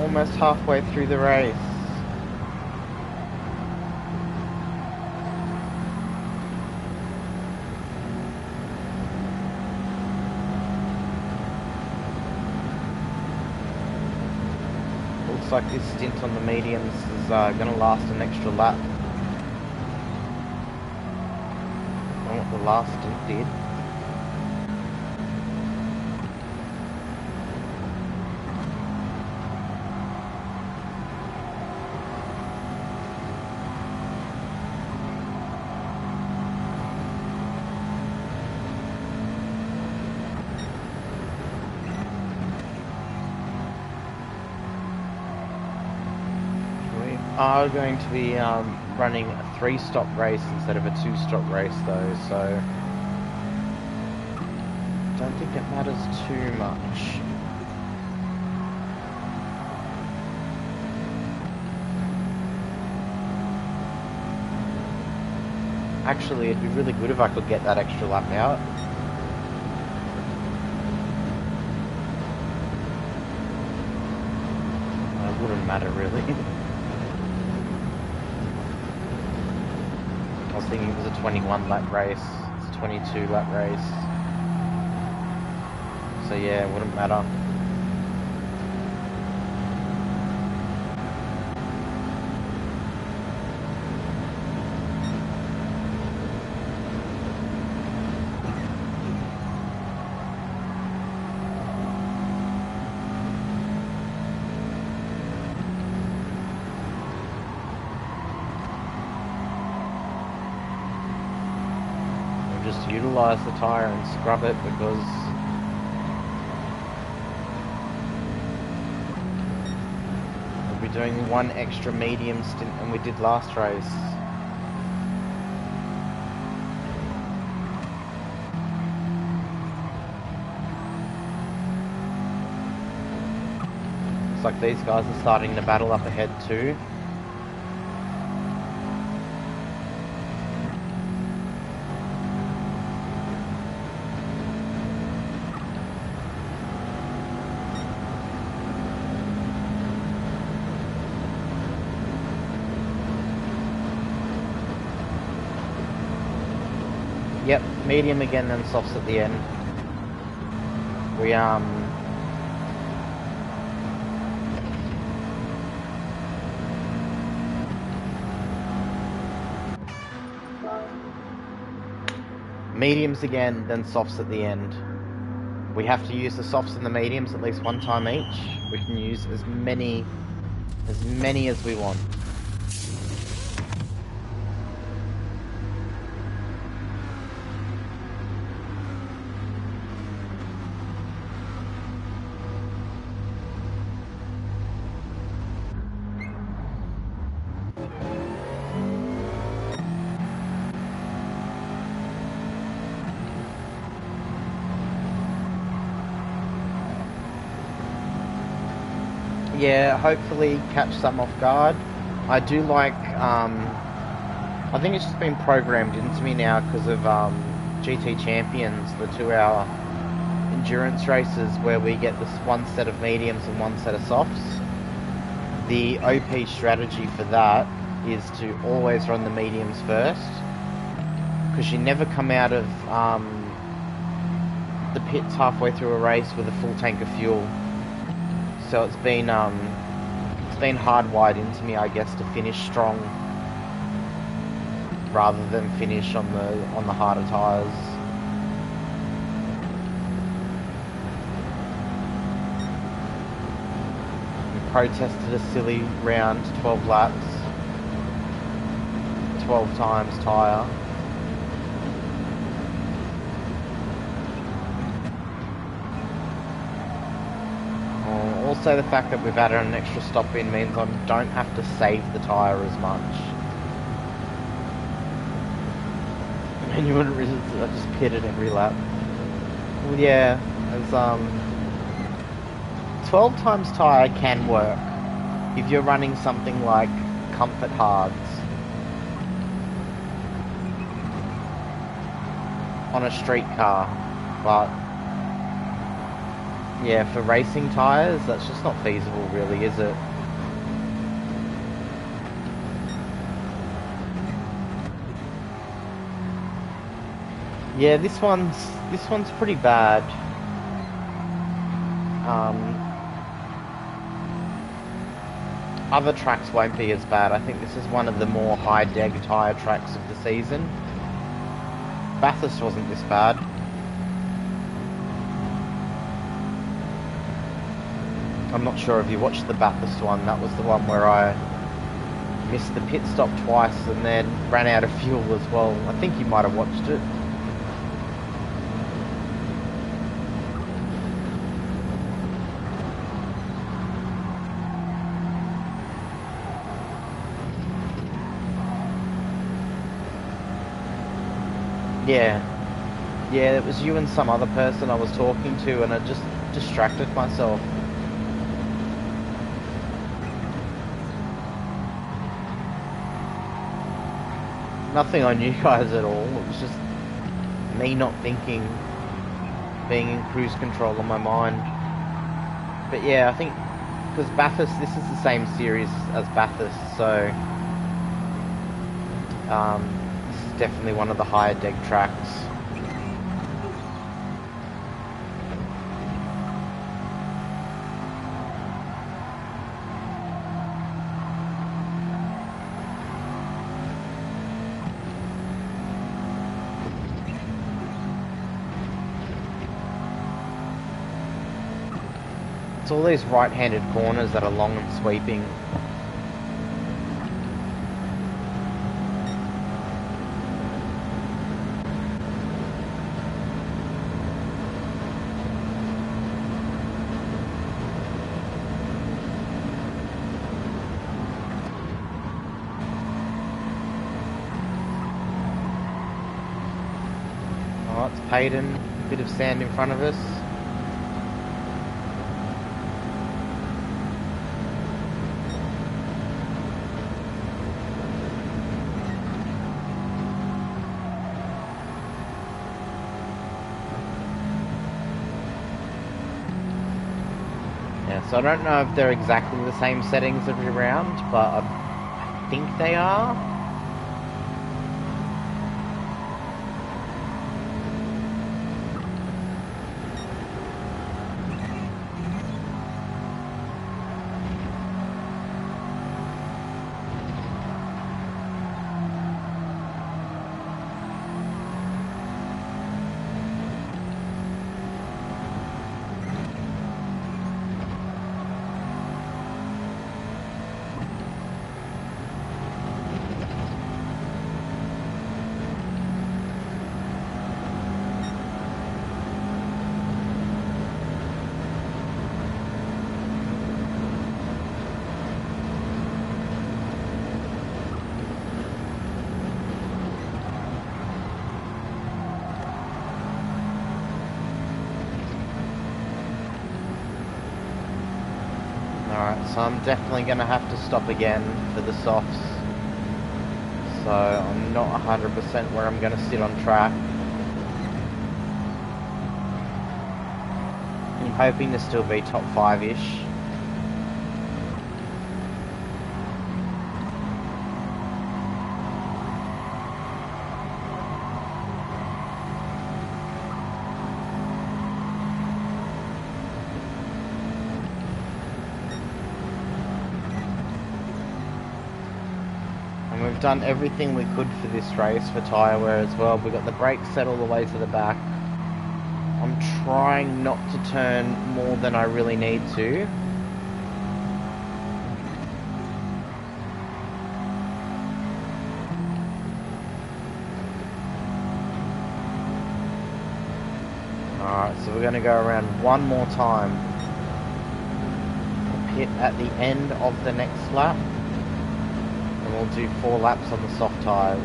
Almost halfway through the race. Looks like this stint on the mediums is going to last an extra lap than what the last stint did. Are going to be running a 3-stop race instead of a 2-stop race though, so don't think it matters too much. Actually, it'd be really good if I could get that extra lap out. It wouldn't matter really. I was thinking it was a 21 lap race, it's a 22 lap race. So yeah, it wouldn't matter. Utilize the tyre and scrub it because we'll be doing one extra medium stint than we did last race. Looks like these guys are starting to battle up ahead too. Yep, medium again, then softs at the end. We mediums again, then softs at the end. We have to use the softs and the mediums at least one time each. We can use as many as we want. yeah, hopefully catch some off guard. I do like, I think it's just been programmed into me now because of GT Champions, the 2-hour endurance races where we get this one set of mediums and one set of softs. The OP strategy for that is to always run the mediums first, because you never come out of the pits halfway through a race with a full tank of fuel. So it's been hardwired into me, I guess, to finish strong rather than finish on the harder tyres. We protested a silly round, 12 laps, 12 times tyre. Also, the fact that we've added an extra stop in means I don't have to save the tyre as much. I mean, you wouldn't really, I just pitted every lap. Well, yeah, as 12 times tyre can work if you're running something like comfort hards on a street car, but yeah, for racing tyres, that's just not feasible really, is it? Yeah, this one's pretty bad. Other tracks won't be as bad. I think this is one of the more high deg tyre tracks of the season. Bathurst wasn't this bad. I'm not sure if you watched the Bathurst one. That was the one where I missed the pit stop twice and then ran out of fuel as well. I think you might have watched it. Yeah, it was you and some other person I was talking to, and I just distracted myself. Nothing on you guys at all. It was just me not thinking, being in cruise control on my mind. But yeah, I think because Bathurst, this is the same series as Bathurst, so this is definitely one of the higher deg tracks. It's all these right-handed corners that are long and sweeping. Oh, it's Payton, a bit of sand in front of us. So I don't know if they're exactly the same settings every round, but I think they are. Alright, so I'm definitely going to have to stop again for the softs. So I'm not 100% where I'm going to sit on track. I'm hoping to still be top 5-ish. And we've done everything we could for this race for tyre wear as well. We've got the brakes set all the way to the back. I'm trying not to turn more than I really need to. Alright, so we're going to go around one more time. We'll pit at the end of the next lap. And we'll do 4 laps on the soft tyres.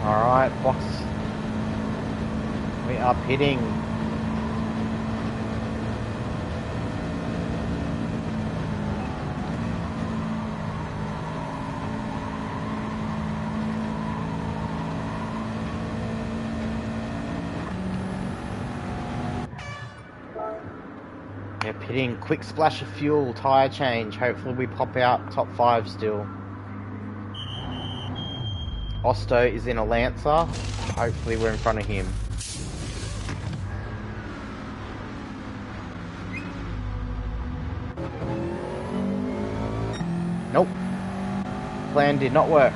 Alright, box. We are pitting. Yeah, pitting. Quick splash of fuel, tyre change. Hopefully we pop out top 5 still. Osto is in a Lancer. Hopefully we're in front of him. Nope. Plan did not work.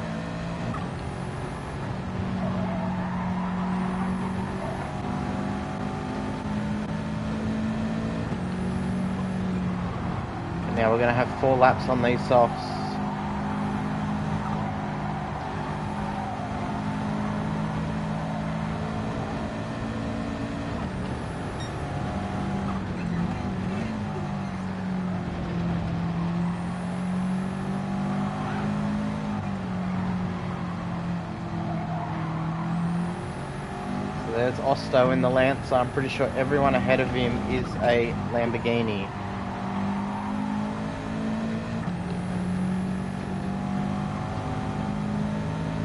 And now we're going to have 4 laps on these softs. There's Osto in the Lancer. I'm pretty sure everyone ahead of him is a Lamborghini.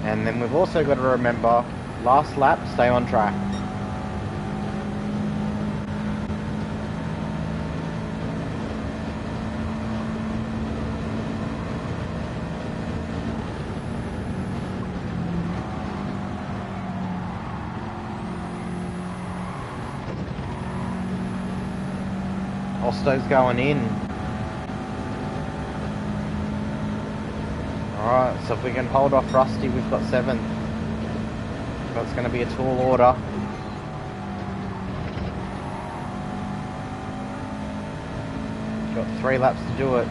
And then we've also got to remember, last lap, stay on track. Osto's going in. Alright, so if we can hold off Rusty, we've got 7th. That's going to be a tall order. Got 3 laps to do it.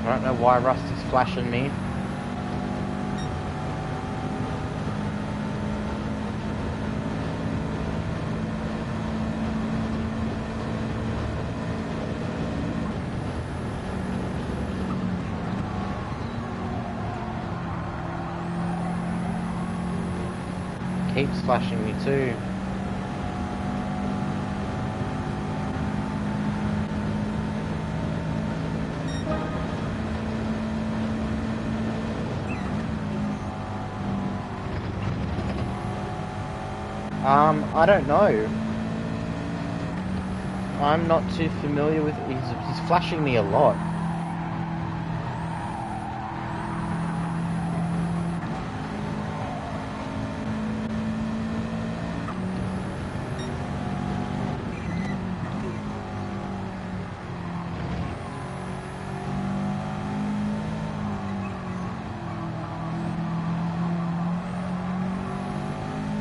I don't know why Rust is flashing me. Keeps flashing me too. I don't know. I'm not too familiar with. He's flashing me a lot.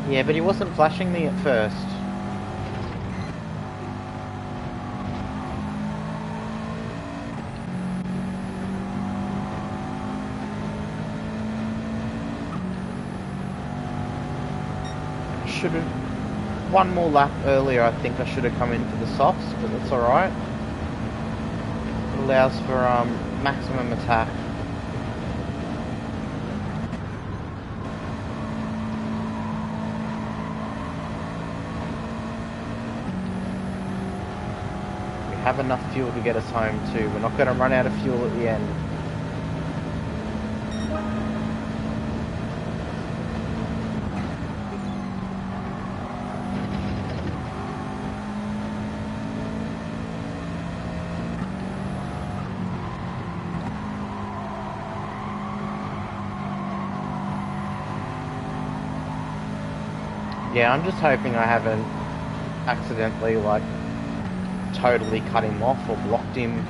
Yeah, but he wasn't flashing me at first. Should have... One more lap earlier, I think I should have come into the softs, but that's alright. It allows for maximum attack. Have enough fuel to get us home too. We're not going to run out of fuel at the end. Yeah, I'm just hoping I haven't accidentally like totally cut him off or blocked him.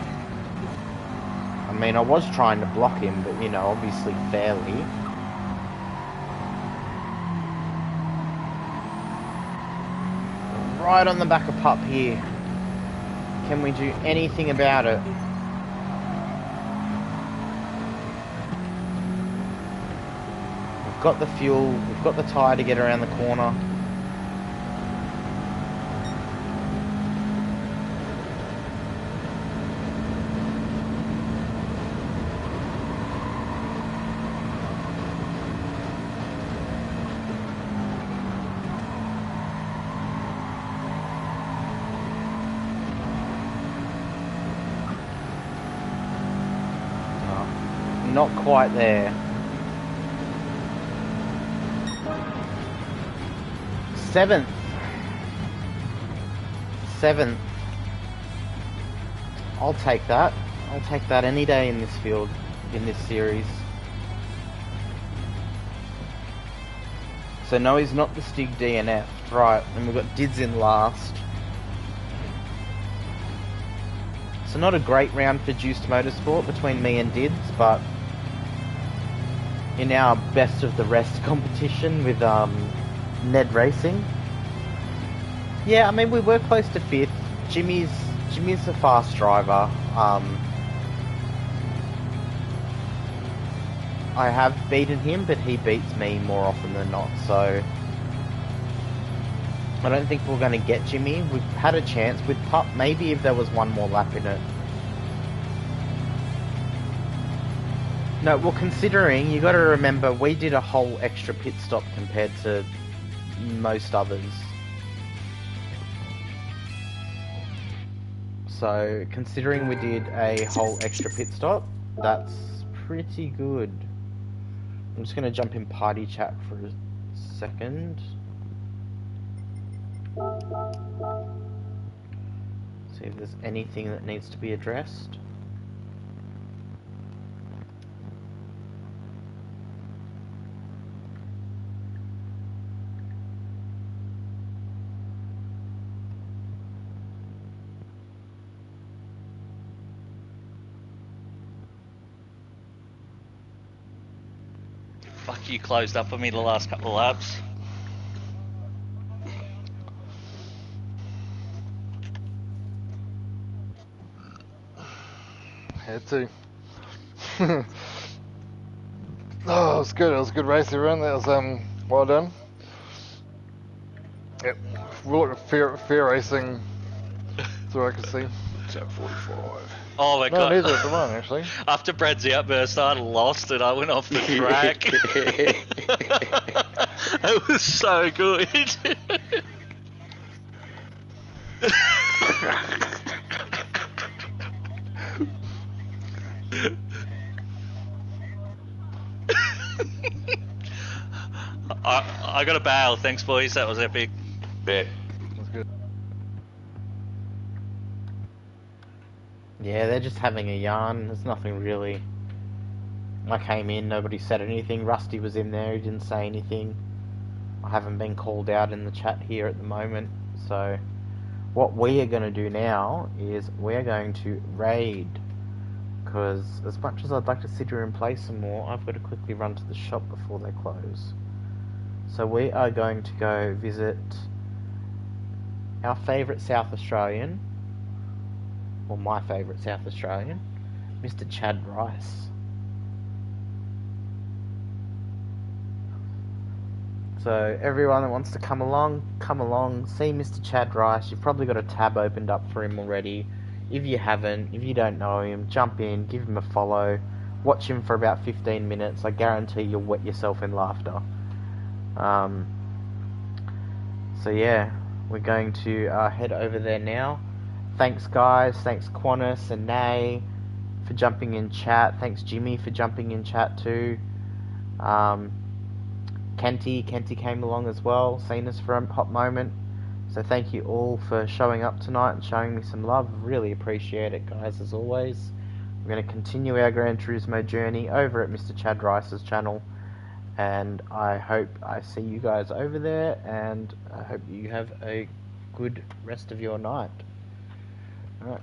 I mean, I was trying to block him, but you know, obviously fairly. Right on the back of Pup here. Can we do anything about it? We've got the fuel, we've got the tyre to get around the corner. Not quite there. 7th. 7th. I'll take that. I'll take that any day in this field, in this series. So no, he's not the Stig DNF. Right, and we've got Dids in last. So not a great round for Juiced Motorsport between me and Dids, but in our best of the rest competition with Ned Racing. Yeah, I mean we were close to 5th. Jimmy's a fast driver. I have beaten him, but he beats me more often than not, so I don't think we're going to get Jimmy. We've had a chance with Pup, maybe if there was one more lap in it. No, well, considering, you got to remember, we did a whole extra pit stop compared to most others. So, considering we did a whole extra pit stop, that's pretty good. I'm just going to jump in party chat for a second. See if there's anything that needs to be addressed. Fuck, you closed up on me the last couple of laps. Had to. Oh, it was good. It was a good race, everyone. That was well done. Yep, Willow, fair racing. That's all I can see. It's at 45. Oh my No, god. neither at the run actually. After Brad's outburst, I lost it. I went off the track. It was so good. I got a bail. Thanks, boys. That was epic. Bet. That's good. Yeah, they're just having a yarn. There's nothing really. I came in, nobody said anything. Rusty was in there, he didn't say anything. I haven't been called out in the chat here at the moment. So, what we are going to do now is we're going to raid. Because as much as I'd like to sit here and play some more, I've got to quickly run to the shop before they close. So we are going to go visit our favourite South Australian, or my favourite South Australian, Mr. Chad Rice. So everyone that wants to come along, see Mr. Chad Rice. You've probably got a tab opened up for him already. If you haven't, if you don't know him, jump in, give him a follow, watch him for about 15 minutes. I guarantee you'll wet yourself in laughter. So yeah, we're going to head over there now. Thanks guys, thanks Qantas and Nay for jumping in chat. Thanks Jimmy for jumping in chat too. Kenty came along as well, seen us for a hot moment. So thank you all for showing up tonight and showing me some love. Really appreciate it, guys, as always. We're going to continue our Gran Turismo journey over at Mr. Chad Rice's channel. And I hope I see you guys over there, and I hope you have a good rest of your night. Alright.